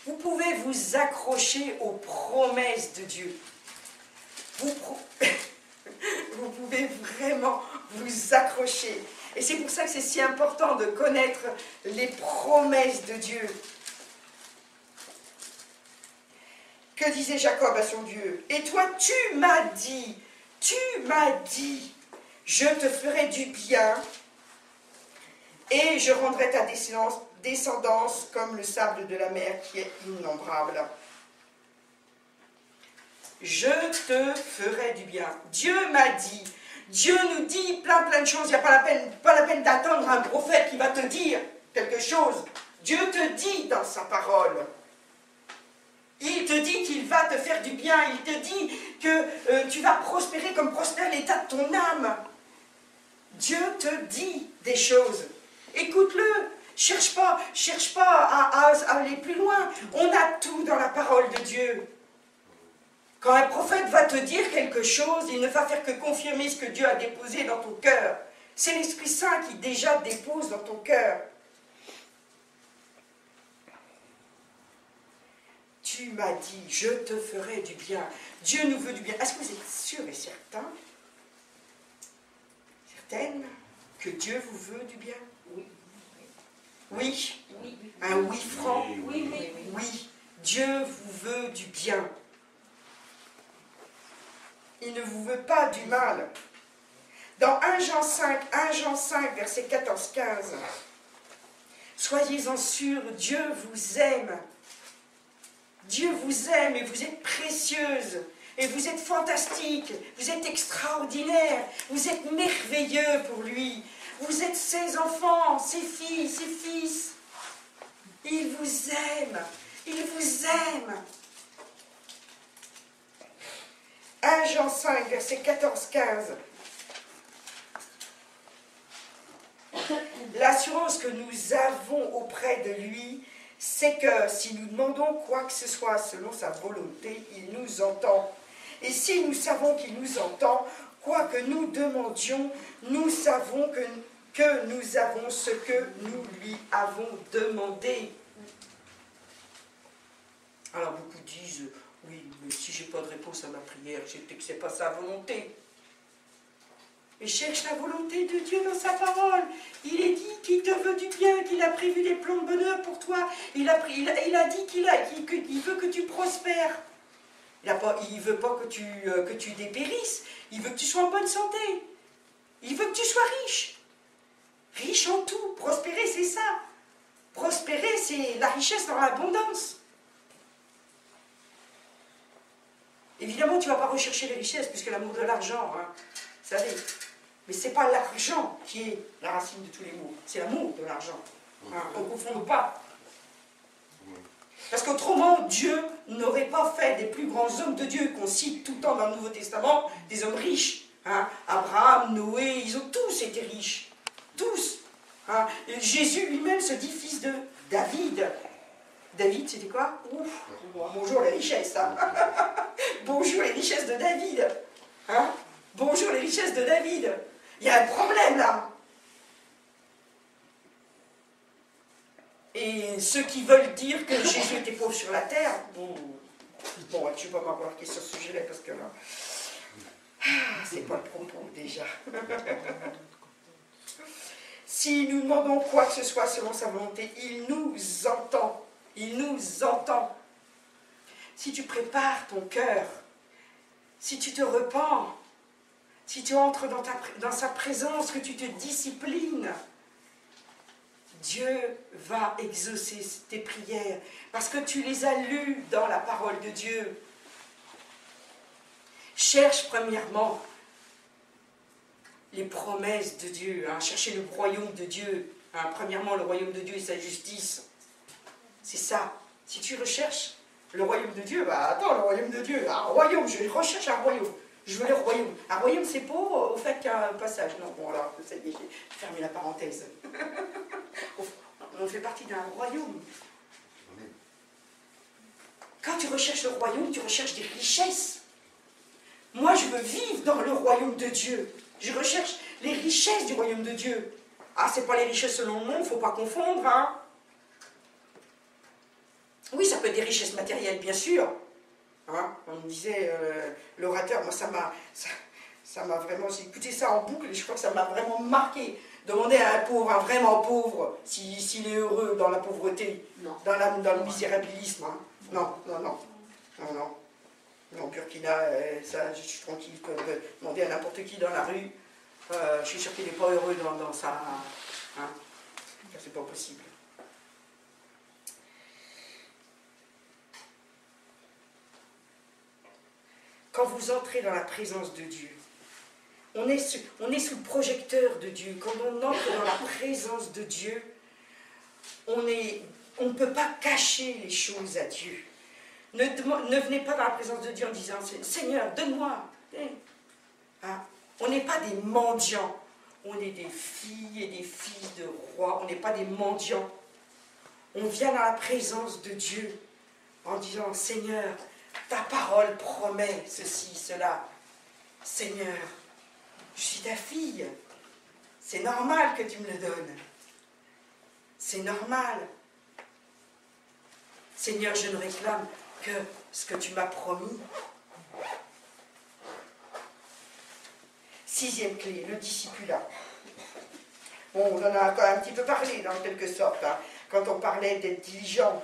Vous pouvez vous accrocher aux promesses de Dieu. Vous pouvez vraiment vous accrocher. Et c'est pour ça que c'est si important de connaître les promesses de Dieu. Que disait Jacob à son Dieu? Et toi, tu m'as dit, je te ferai du bien et je rendrai ta descendance comme le sable de la mer qui est innombrable. Je te ferai du bien. Dieu m'a dit. Dieu nous dit plein de choses. Il n'y a pas la peine d'attendre un prophète qui va te dire quelque chose. Dieu te dit dans sa parole. Il te dit qu'il va te faire du bien. Il te dit que tu vas prospérer comme prospère l'état de ton âme. Dieu te dit des choses. Écoute-le. Cherche pas à aller plus loin. On a tout dans la parole de Dieu. Quand un prophète va te dire quelque chose, il ne va faire que confirmer ce que Dieu a déposé dans ton cœur. C'est l'Esprit Saint qui déjà dépose dans ton cœur. Tu m'as dit, je te ferai du bien. Dieu nous veut du bien. Est-ce que vous êtes sûrs et certains, certaines, que Dieu vous veut du bien? Oui. Oui. Oui. Un oui franc? Oui. Oui. Dieu vous veut du bien. Il ne vous veut pas du mal. Dans 1 Jean 5, verset 14-15, soyez-en sûrs, Dieu vous aime. Dieu vous aime et vous êtes précieuse. Et vous êtes fantastique. Vous êtes extraordinaire. Vous êtes merveilleux pour lui. Vous êtes ses enfants, ses filles, ses fils. Il vous aime. Il vous aime. 1 Jean 5, verset 14-15. L'assurance que nous avons auprès de lui, c'est que si nous demandons quoi que ce soit selon sa volonté, il nous entend. Et si nous savons qu'il nous entend, quoi que nous demandions, nous savons que nous avons ce que nous lui avons demandé. Alors beaucoup disent, oui, mais si je n'ai pas de réponse à ma prière, c'est que ce n'est pas sa volonté. Et cherche la volonté de Dieu dans sa parole. Il est dit qu'il te veut du bien, qu'il a prévu des plans de bonheur pour toi. Il a dit qu'il veut que tu prospères. Il ne veut pas que tu dépérisses. Il veut que tu sois en bonne santé. Il veut que tu sois riche. Riche en tout. Prospérer, c'est ça. Prospérer, c'est la richesse dans l'abondance. Évidemment, tu ne vas pas rechercher les richesses, puisque l'amour de l'argent, hein, vous savez. Mais ce n'est pas l'argent qui est la racine de tous les maux. C'est l'amour de l'argent. Hein, on ne confonde pas. Parce qu'autrement, Dieu n'aurait pas fait des plus grands hommes de Dieu qu'on cite tout le temps dans le Nouveau Testament, des hommes riches. Hein. Abraham, Noé, ils ont tous été riches. Tous. Hein. Jésus lui-même se dit fils de David. David, c'était quoi? Ouf, bonjour les richesses. Hein. Bonjour les richesses de David. Hein. Bonjour les richesses de David. Il y a un problème là. Et ceux qui veulent dire que Jésus était pauvre sur la terre, bon, je ne vais pas m'embarquer sur ce sujet-là parce que là, c'est pas le propos déjà. Si nous demandons quoi que ce soit selon sa volonté, il nous entend. Il nous entend. Si tu prépares ton cœur, si tu te repens, si tu entres dans sa présence, que tu te disciplines, Dieu va exaucer tes prières parce que tu les as lues dans la parole de Dieu. Cherche premièrement les promesses de Dieu, hein, chercher le royaume de Dieu. Hein, premièrement, le royaume de Dieu et sa justice. C'est ça. Si tu recherches le royaume de Dieu, bah attends, le royaume de Dieu, un royaume, je recherche un royaume. Je veux le royaume. Un royaume, c'est pas au fait qu'il y a un passage. Non, bon, alors, ça y est, j'ai fermé la parenthèse. On fait partie d'un royaume. Quand tu recherches le royaume, tu recherches des richesses. Moi, je veux vivre dans le royaume de Dieu. Je recherche les richesses du royaume de Dieu. Ah, c'est pas les richesses selon le monde, il ne faut pas confondre, hein. Oui, ça peut être des richesses matérielles, bien sûr. Hein, on me disait, l'orateur, moi ça m'a vraiment, j'ai écouté ça en boucle et je crois que ça m'a vraiment marqué. Demander à un pauvre, un vraiment pauvre, s'il est heureux dans la pauvreté, dans le misérabilisme. Hein. Non, Burkina, ça, je suis tranquille, je peux demander à n'importe qui dans la rue, je suis sûr qu'il n'est pas heureux dans sa... Hein, c'est pas possible. Quand vous entrez dans la présence de Dieu, on est sous le projecteur de Dieu. Quand on entre dans la présence de Dieu, on ne peut pas cacher les choses à Dieu. Ne venez pas dans la présence de Dieu en disant « Seigneur, donne-moi ». Hein? On n'est pas des mendiants. On est des filles et des fils de rois. On n'est pas des mendiants. On vient dans la présence de Dieu en disant « Seigneur, ta parole promet ceci, cela. Seigneur, je suis ta fille. C'est normal que tu me le donnes. C'est normal. Seigneur, je ne réclame que ce que tu m'as promis. » Sixième clé, le discipulat. Bon, on en a quand même un petit peu parlé, dans quelque sorte, hein, quand on parlait d'être diligent.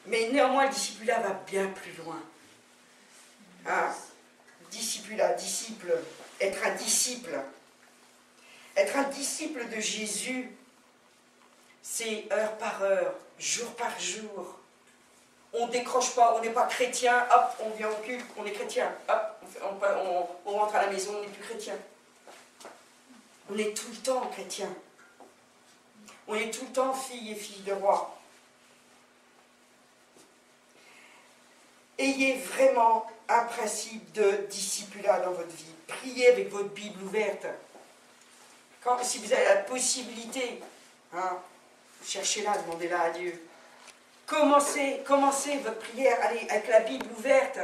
Mais néanmoins, le discipulat va bien plus loin. Hein? Discipulat, disciple, être un disciple. Être un disciple de Jésus, c'est heure par heure, jour par jour. On ne décroche pas, on n'est pas chrétien, hop, on vient au culte, on est chrétien, hop, on rentre à la maison, on n'est plus chrétien. On est tout le temps chrétien. On est tout le temps fille et fille de roi. Ayez vraiment un principe de discipulat dans votre vie. Priez avec votre Bible ouverte. Si vous avez la possibilité, Hein? Cherchez-la, demandez-la à Dieu. Commencez votre prière, allez, avec la Bible ouverte,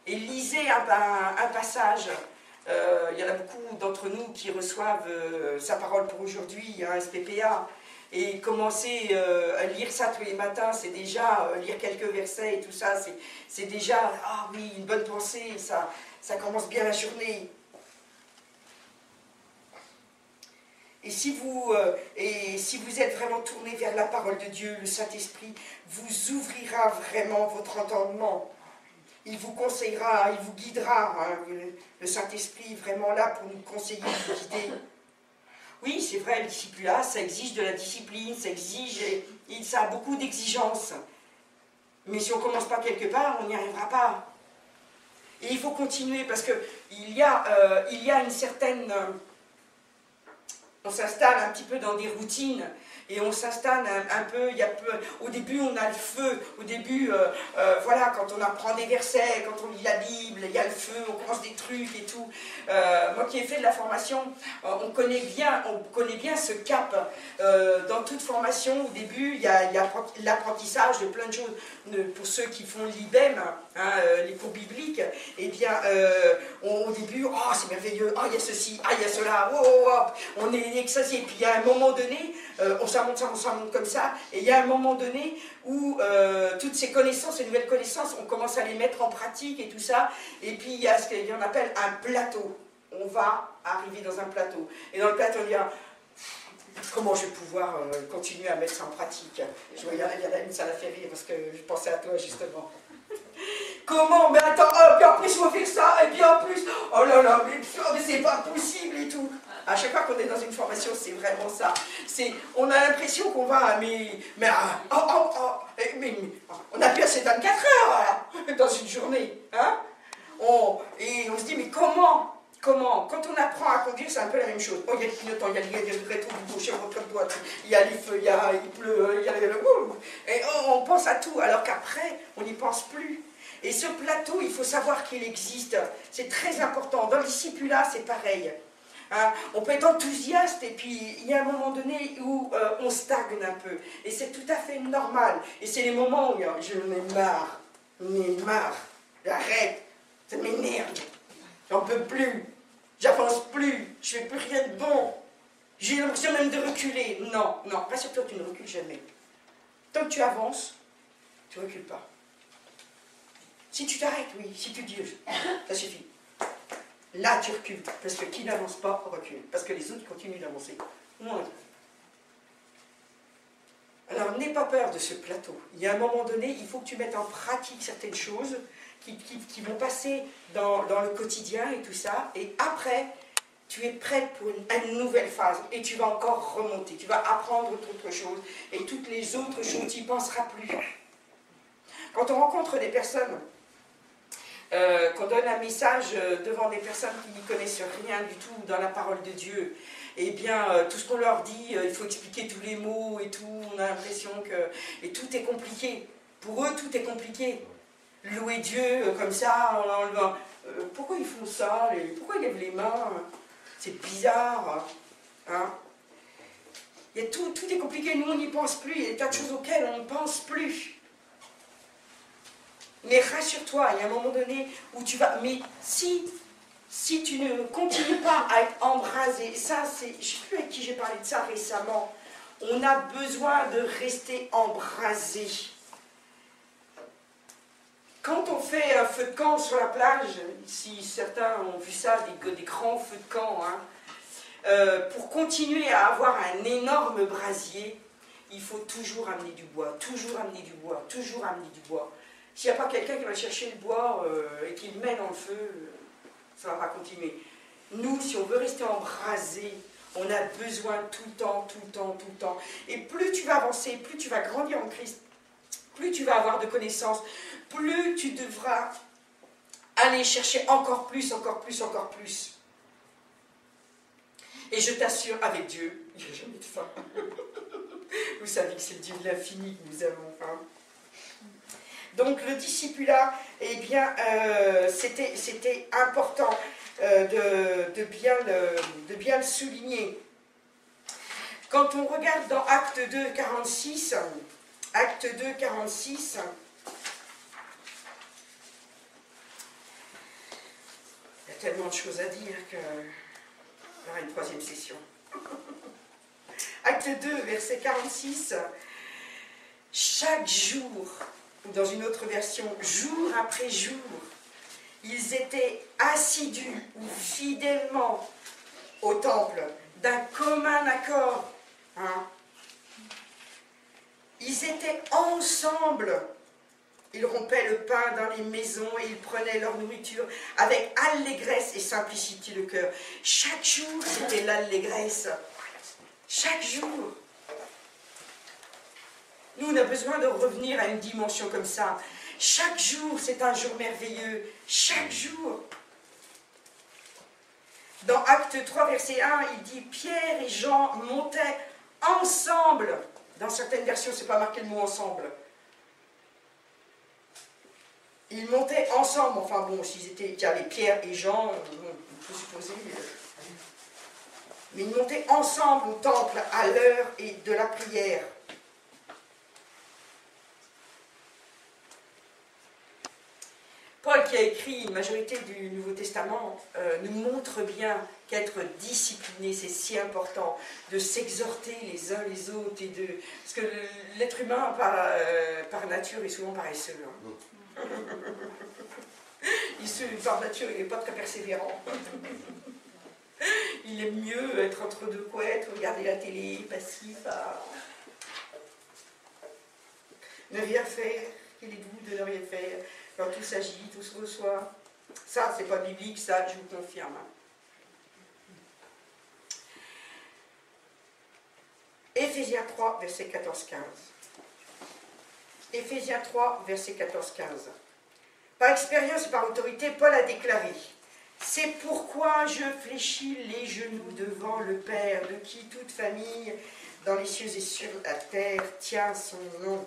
et lisez un passage. Il y en a beaucoup d'entre nous qui reçoivent sa parole pour aujourd'hui, hein, SPPA, et commencez à lire ça tous les matins, c'est déjà, lire quelques versets et tout ça, c'est déjà, ah oui, une bonne pensée, ça commence bien la journée. Et si vous êtes vraiment tourné vers la parole de Dieu, le Saint-Esprit vous ouvrira vraiment votre entendement. Il vous conseillera, il vous guidera. Hein, le Saint-Esprit est vraiment là pour nous conseiller, nous guider. Oui, c'est vrai, le discipulat, ça exige de la discipline, ça a beaucoup d'exigences. Mais si on ne commence pas quelque part, on n'y arrivera pas. Et il faut continuer parce qu'il y a une certaine... on s'installe un petit peu dans des routines et on s'installe un peu, au début on a le feu, au début, voilà, quand on apprend des versets, quand on lit la Bible, il y a le feu, on commence des trucs et tout. Moi qui ai fait de la formation, on connaît bien ce cap. Dans toute formation, au début, il y a l'apprentissage de plein de choses. Pour ceux qui font l'IBEM, hein, les cours bibliques, eh bien, au début, oh c'est merveilleux, oh il y a ceci, ah il y a cela, oh, oh, oh, on est extasié. Et puis il y a un moment donné, on s'en monte comme ça, et il y a un moment donné où toutes ces connaissances, ces nouvelles connaissances, on commence à les mettre en pratique et tout ça, et puis il y a ce qu'on appelle un plateau. On va arriver dans un plateau. Et dans le plateau, il y a comment je vais pouvoir continuer à mettre ça en pratique. Je vois, il y en a une, ça l'a fait rire parce que je pensais à toi justement. Comment? Mais attends, puis en plus, il faut faire ça, et puis en plus, oh là là, mais c'est pas possible et tout. À chaque fois qu'on est dans une formation, c'est vraiment ça. On a l'impression qu'on va, mais on a plus assez 24 heures dans une journée. Hein? Et on se dit, mais comment? Quand on apprend à conduire, c'est un peu la même chose. Oh, il y a le clignotant, il y a le rétro du gauche, votre droite, il y a les feux, il pleut, il y a le... Et on pense à tout, alors qu'après, on n'y pense plus. Et ce plateau, il faut savoir qu'il existe. C'est très important. Dans le discipulat, c'est pareil. Hein, on peut être enthousiaste et puis il y a un moment donné où on stagne un peu. Et c'est tout à fait normal. Et c'est les moments où je m'en ai marre, j'arrête, ça m'énerve, j'en peux plus, j'avance plus, je fais plus rien de bon, j'ai l'impression même de reculer. Non, rassure-toi, tu ne recules jamais. Tant que tu avances, tu ne recules pas. Si tu t'arrêtes, oui, si tu dis, ça suffit. Là, tu recules, parce que qui n'avance pas recule, parce que les autres continuent d'avancer. Alors, n'aie pas peur de ce plateau. Il y a un moment donné, il faut que tu mettes en pratique certaines choses qui vont passer dans le quotidien et tout ça, et après, tu es prête pour une nouvelle phase, et tu vas encore remonter, tu vas apprendre autre chose, et toutes les autres choses, tu n'y penseras plus. Quand on rencontre des personnes, qu'on donne un message devant des personnes qui n'y connaissent rien du tout dans la parole de Dieu, eh bien, tout ce qu'on leur dit, il faut expliquer tous les mots et tout, on a l'impression que... Et tout est compliqué. Pour eux, tout est compliqué. Louer Dieu comme ça, en enlevant... pourquoi ils font ça? Pourquoi ils lèvent les mains? C'est bizarre. Hein? Tout est compliqué, nous on n'y pense plus, il y a des tas de choses auxquelles on ne pense plus. Mais rassure-toi, il y a un moment donné où tu vas... Mais si tu ne continues pas à être embrasé, ça c'est... Je ne sais plus avec qui j'ai parlé de ça récemment. On a besoin de rester embrasé. Quand on fait un feu de camp sur la plage, si certains ont vu ça, des grands feux de camp, hein, pour continuer à avoir un énorme brasier, il faut toujours amener du bois, toujours amener du bois, toujours amener du bois. S'il n'y a pas quelqu'un qui va chercher le bois et qui le met dans le feu, ça ne va pas continuer. Nous, si on veut rester embrasé, on a besoin tout le temps, tout le temps, tout le temps. Et plus tu vas avancer, plus tu vas grandir en Christ, plus tu vas avoir de connaissances, plus tu devras aller chercher encore plus, encore plus, encore plus. Et je t'assure, avec Dieu, il n'y a jamais de fin. Vous savez que c'est le Dieu de l'infini que nous avons. Hein. Donc le discipulat, eh bien, c'était important de bien le souligner. Quand on regarde dans Acte 2, 46, Acte 2, 46, il y a tellement de choses à dire qu'il y aura une troisième session. Acte 2, verset 46, chaque jour, ou dans une autre version, jour après jour, ils étaient assidus ou fidèlement au temple, d'un commun accord. Hein. Ils étaient ensemble. Ils rompaient le pain dans les maisons et ils prenaient leur nourriture avec allégresse et simplicité de cœur. Chaque jour, c'était l'allégresse. Chaque jour. Nous, on a besoin de revenir à une dimension comme ça. Chaque jour, c'est un jour merveilleux. Chaque jour. Dans Acte 3, verset 1, il dit « Pierre et Jean montaient ensemble ». Dans certaines versions, ce n'est pas marqué le mot « ensemble ». Ils montaient ensemble. Enfin bon, il y avait Pierre et Jean, on peut supposer. Mais ils montaient ensemble au temple à l'heure et de la prière. Paul, qui a écrit une majorité du Nouveau Testament, nous montre bien qu'être discipliné, c'est si important, de s'exhorter les uns les autres, parce que l'être humain, par nature, est souvent paresseux. Hein. Par nature, il n'est pas très persévérant. Il aime mieux être entre deux couettes, regarder la télé, passif, ne rien faire. Il est doux de ne rien faire. Quand tout s'agit, tout se reçoit. Ça, c'est pas biblique, ça, je vous confirme. Éphésiens 3, verset 14-15. Éphésiens 3, verset 14-15. Par expérience et par autorité, Paul a déclaré « C'est pourquoi je fléchis les genoux devant le Père, de qui toute famille, dans les cieux et sur la terre, tient son nom. »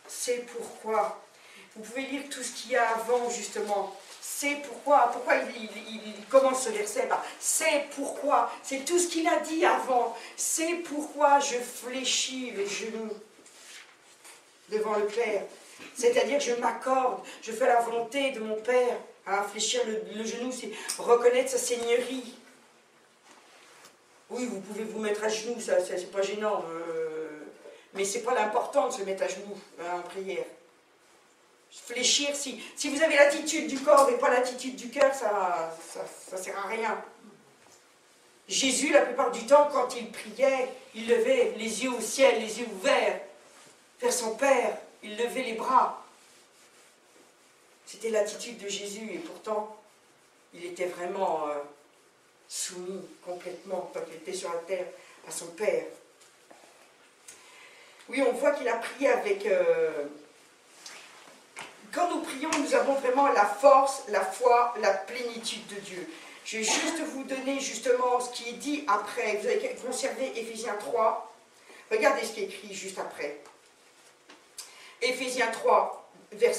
C'est pourquoi. Vous pouvez lire tout ce qu'il y a avant, justement. C'est pourquoi. Pourquoi il commence ce verset par « C'est pourquoi ». C'est tout ce qu'il a dit avant. C'est pourquoi je fléchis les genoux devant le Père. C'est-à-dire que je m'accorde, je fais la volonté de mon Père. Hein, fléchir le genou, c'est reconnaître sa seigneurie. Oui, vous pouvez vous mettre à genoux, ça c'est pas gênant. Mais c'est pas l'important de se mettre à genoux en prière. Fléchir, si vous avez l'attitude du corps et pas l'attitude du cœur, ça sert à rien. Jésus, la plupart du temps, quand il priait, il levait les yeux au ciel, les yeux ouverts, vers son Père, il levait les bras. C'était l'attitude de Jésus, et pourtant, il était vraiment soumis complètement, quand il était sur la terre, à son Père. Oui, on voit qu'il a prié avec... Quand nous prions, nous avons vraiment la force, la foi, la plénitude de Dieu. Je vais juste vous donner justement ce qui est dit après. Vous allez conserver Éphésiens 3. Regardez ce qui est écrit juste après. Éphésiens 3,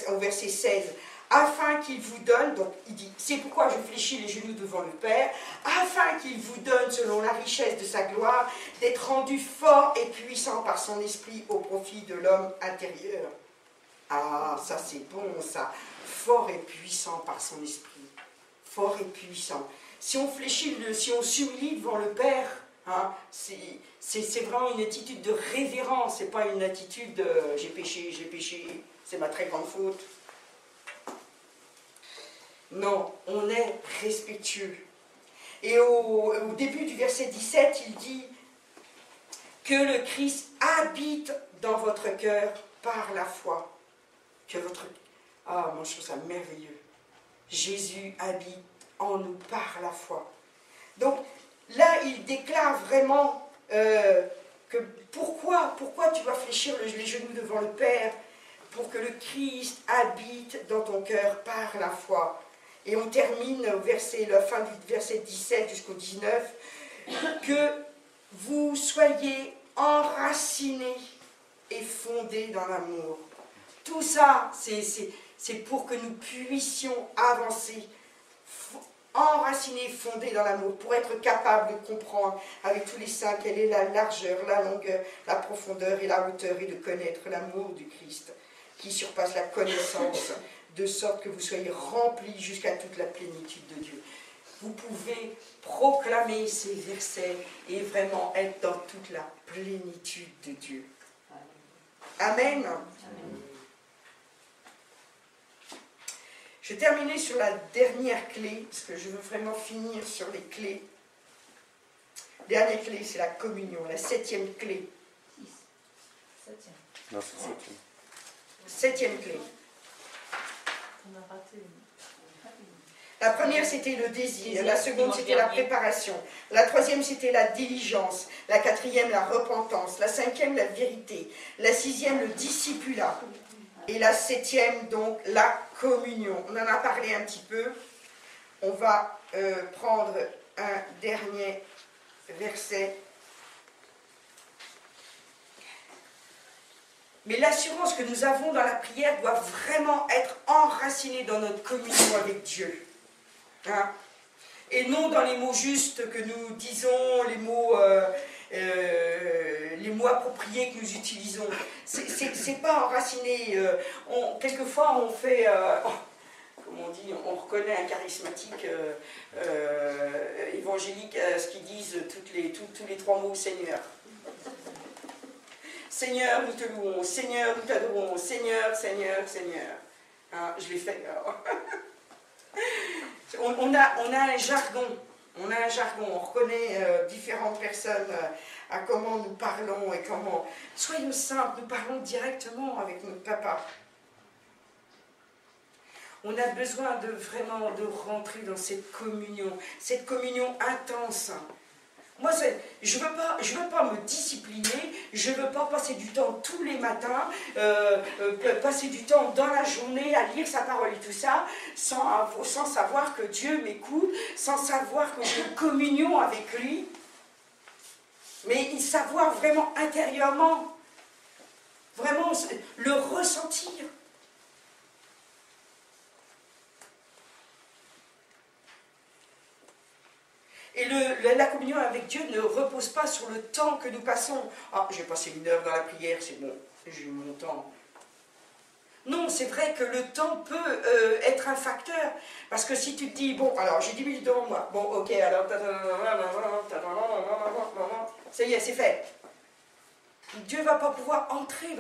au verset 16. Afin qu'il vous donne, donc il dit, c'est pourquoi je fléchis les genoux devant le Père, afin qu'il vous donne, selon la richesse de sa gloire, d'être rendu fort et puissant par son esprit au profit de l'homme intérieur. Ah, ça c'est bon, ça. Fort et puissant par son esprit. Fort et puissant. Si on fléchit, si on s'humilie devant le Père, hein, c'est vraiment une attitude de révérence, c'est pas une attitude de j'ai péché, c'est ma très grande faute. Non, on est respectueux. Et au début du verset 17, il dit que le Christ habite dans votre cœur par la foi. Ah, moi je trouve ça merveilleux. Jésus habite en nous par la foi. Donc là, il déclare vraiment que pourquoi tu vas fléchir les genoux devant le Père pour que le Christ habite dans ton cœur par la foi. Et on termine la fin du verset 17 jusqu'au 19, que vous soyez enracinés et fondés dans l'amour. Tout ça, c'est pour que nous puissions avancer enraciné, fondé dans l'amour, pour être capable de comprendre avec tous les saints quelle est la largeur, la longueur, la profondeur et la hauteur, et de connaître l'amour du Christ, qui surpasse la connaissance, de sorte que vous soyez remplis jusqu'à toute la plénitude de Dieu. Vous pouvez proclamer ces versets et vraiment être dans toute la plénitude de Dieu. Amen. Amen. Je vais terminer sur la dernière clé, parce que je veux vraiment finir sur les clés. Dernière clé, c'est la communion, la 7e clé. 7e. Non, c'est 7e. 7e clé. On a raté une. La première, c'était le désir. La seconde, c'était la préparation. La troisième, c'était la diligence. La quatrième, la repentance. La cinquième, la vérité. La sixième, le discipulat. Et la 7e, donc, la communion. On en a parlé un petit peu. On va prendre un dernier verset. Mais l'assurance que nous avons dans la prière doit vraiment être enracinée dans notre communion avec Dieu. Hein? Et non dans les mots justes que nous disons, les mots appropriés que nous utilisons. C'est pas enraciné. Quelquefois, on fait, comme on dit, on reconnaît un charismatique évangélique, ce qu'ils disent tous les 3 mots Seigneur. Seigneur, nous te louons. Seigneur, nous t'adorons. Seigneur, Seigneur, Seigneur. Hein, je l'ai fait. On a un jargon. On a un jargon. On reconnaît différentes personnes à comment nous parlons et comment. Soyons simples, nous parlons directement avec notre papa. On a besoin vraiment de rentrer dans cette communion intense. Moi, je veux pas me discipliner, je ne veux pas passer du temps tous les matins, passer du temps dans la journée à lire sa parole et tout ça, sans savoir que Dieu m'écoute, sans savoir que j'ai une communion avec lui, mais savoir vraiment intérieurement, vraiment le ressentir. Et la communion avec Dieu ne repose pas sur le temps que nous passons. Ah, j'ai passé 1 heure dans la prière, c'est bon, j'ai eu mon temps. Non, c'est vrai que le temps peut être un facteur. Parce que si tu te dis, bon, alors j'ai 10 minutes devant moi, bon, ok, alors, ça y est, c'est fait. Dieu ne va pas pouvoir entrer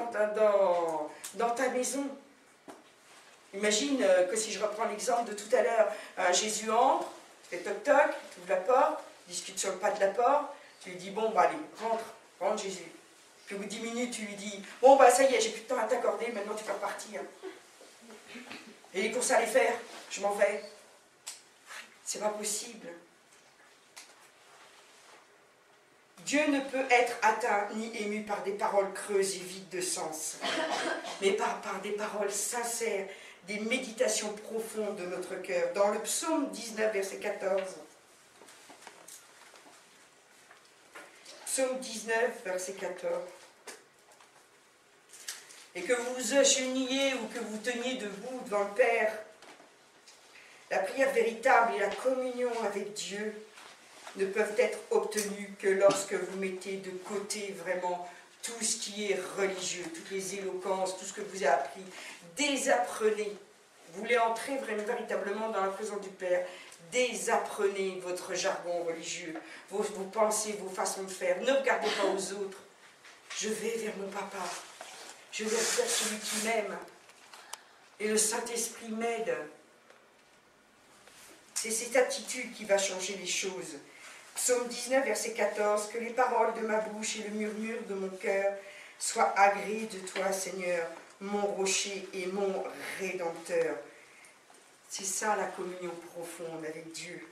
dans ta maison. Imagine que si je reprends l'exemple de tout à l'heure, Jésus entre, tu fais toc-toc, tu ouvres la porte, discute sur le pas de la porte, tu lui dis, bon, bah allez, rentre Jésus. Puis au bout de 10 minutes, tu lui dis, bon, bah ça y est, j'ai plus de temps à t'accorder, maintenant tu peux repartir. Et les courses à aller faire, je m'en vais. C'est pas possible. Dieu ne peut être atteint ni ému par des paroles creuses et vides de sens, mais par des paroles sincères, des méditations profondes de notre cœur. Dans le psaume 19, verset 14. Psaume 19, verset 14. Et que vous vous agenouilliez ou que vous teniez debout devant le Père, la prière véritable et la communion avec Dieu ne peuvent être obtenues que lorsque vous mettez de côté vraiment tout ce qui est religieux, toutes les éloquences, tout ce que vous avez appris. Désapprenez. Vous voulez entrer vraiment véritablement dans la présence du Père. Désapprenez votre jargon religieux, vos pensées, vos façons de faire. Ne regardez pas aux autres. Je vais vers mon papa. Je vais vers celui qui m'aime. Et le Saint-Esprit m'aide. C'est cette attitude qui va changer les choses. Psaume 19, verset 14. Que les paroles de ma bouche et le murmure de mon cœur soient agréés de toi, Seigneur, mon rocher et mon rédempteur. C'est ça la communion profonde avec Dieu.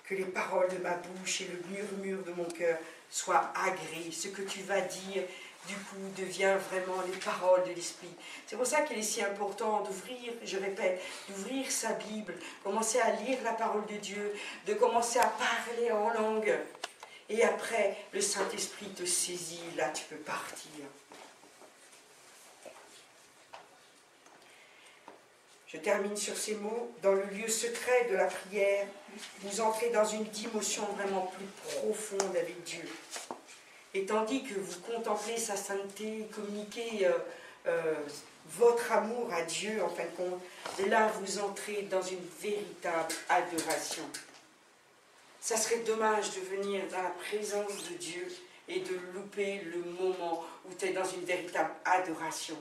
Que les paroles de ma bouche et le murmure de mon cœur soient agréés. Ce que tu vas dire, du coup, devient vraiment les paroles de l'Esprit. C'est pour ça qu'il est si important d'ouvrir, je répète, d'ouvrir sa Bible, commencer à lire la parole de Dieu, de commencer à parler en langue. Et après, le Saint-Esprit te saisit, là tu peux partir. Je termine sur ces mots. Dans le lieu secret de la prière, vous entrez dans une dimension vraiment plus profonde avec Dieu. Et tandis que vous contemplez sa sainteté, communiquez votre amour à Dieu, en fin de compte, là vous entrez dans une véritable adoration. Ça serait dommage de venir dans la présence de Dieu et de louper le moment où tu es dans une véritable adoration.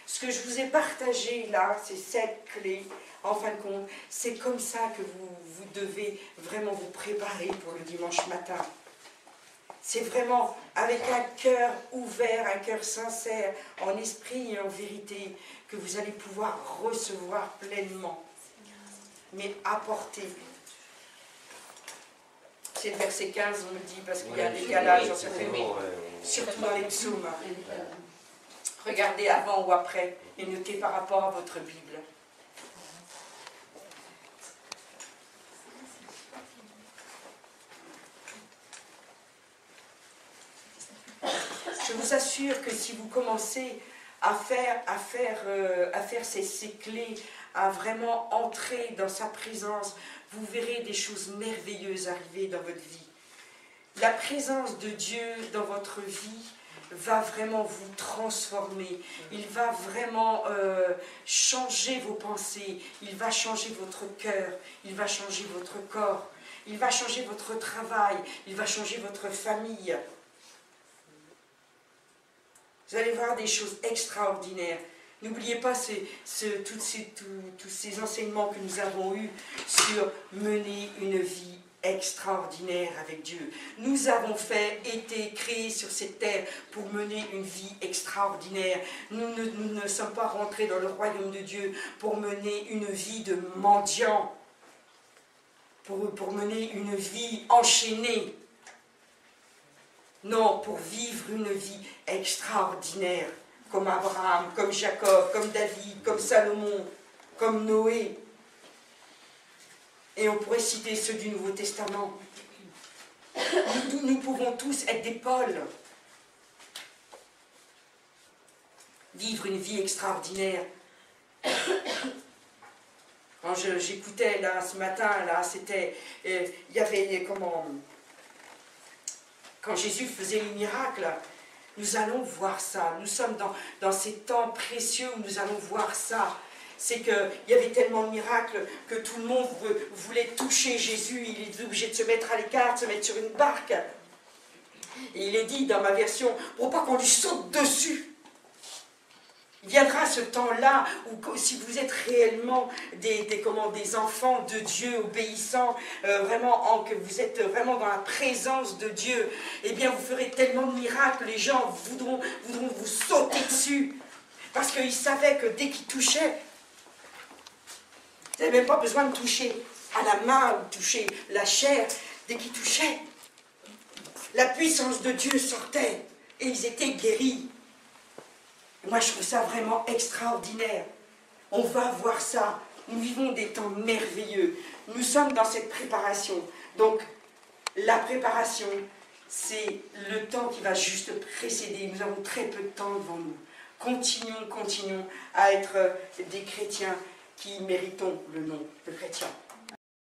Ce que je vous ai partagé là, c'est cette clé. En fin de compte, c'est comme ça que vous devez vraiment vous préparer pour le dimanche matin. C'est vraiment avec un cœur ouvert, un cœur sincère, en esprit et en vérité, que vous allez pouvoir recevoir pleinement, mais apporter. C'est le verset 15, on me dit, parce qu'il y a un décalage dans certaines surtout dans les psaumes. Regardez avant ou après et notez par rapport à votre Bible. Je vous assure que si vous commencez à faire ces clés, à vraiment entrer dans sa présence, vous verrez des choses merveilleuses arriver dans votre vie. La présence de Dieu dans votre vie va vraiment vous transformer. Il va vraiment changer vos pensées. Il va changer votre cœur. Il va changer votre corps. Il va changer votre travail. Il va changer votre famille. Vous allez voir des choses extraordinaires. N'oubliez pas tous ces enseignements que nous avons eus sur mener une vie extraordinaire avec Dieu. Nous avons été créés sur cette terre pour mener une vie extraordinaire. Nous ne sommes pas rentrés dans le royaume de Dieu pour mener une vie de mendiant, pour mener une vie enchaînée. Non, pour vivre une vie extraordinaire, comme Abraham, comme Jacob, comme David, comme Salomon, comme Noé. Et on pourrait citer ceux du Nouveau Testament. Nous pouvons tous être des Pauls. Vivre une vie extraordinaire. Quand j'écoutais là ce matin, là, c'était, il y avait comment, quand Jésus faisait les miracles, nous allons voir ça. Nous sommes dans ces temps précieux où nous allons voir ça. C'est qu'il y avait tellement de miracles que tout le monde voulait toucher Jésus. Il est obligé de se mettre à l'écart, de se mettre sur une barque. Et il est dit dans ma version, pour pas qu'on lui saute dessus. Il viendra ce temps-là où si vous êtes réellement des enfants de Dieu obéissants, que vous êtes vraiment dans la présence de Dieu, eh bien vous ferez tellement de miracles, les gens voudront vous sauter dessus. Parce qu'ils savaient que dès qu'ils touchaient, ils n'avaient même pas besoin de toucher à la main ou toucher la chair. Dès qu'ils touchaient, la puissance de Dieu sortait et ils étaient guéris. Moi, je trouve ça vraiment extraordinaire. On va voir ça. Nous vivons des temps merveilleux. Nous sommes dans cette préparation. Donc, la préparation, c'est le temps qui va juste précéder. Nous avons très peu de temps devant nous. Continuons à être des chrétiens qui méritons le nom de chrétiens.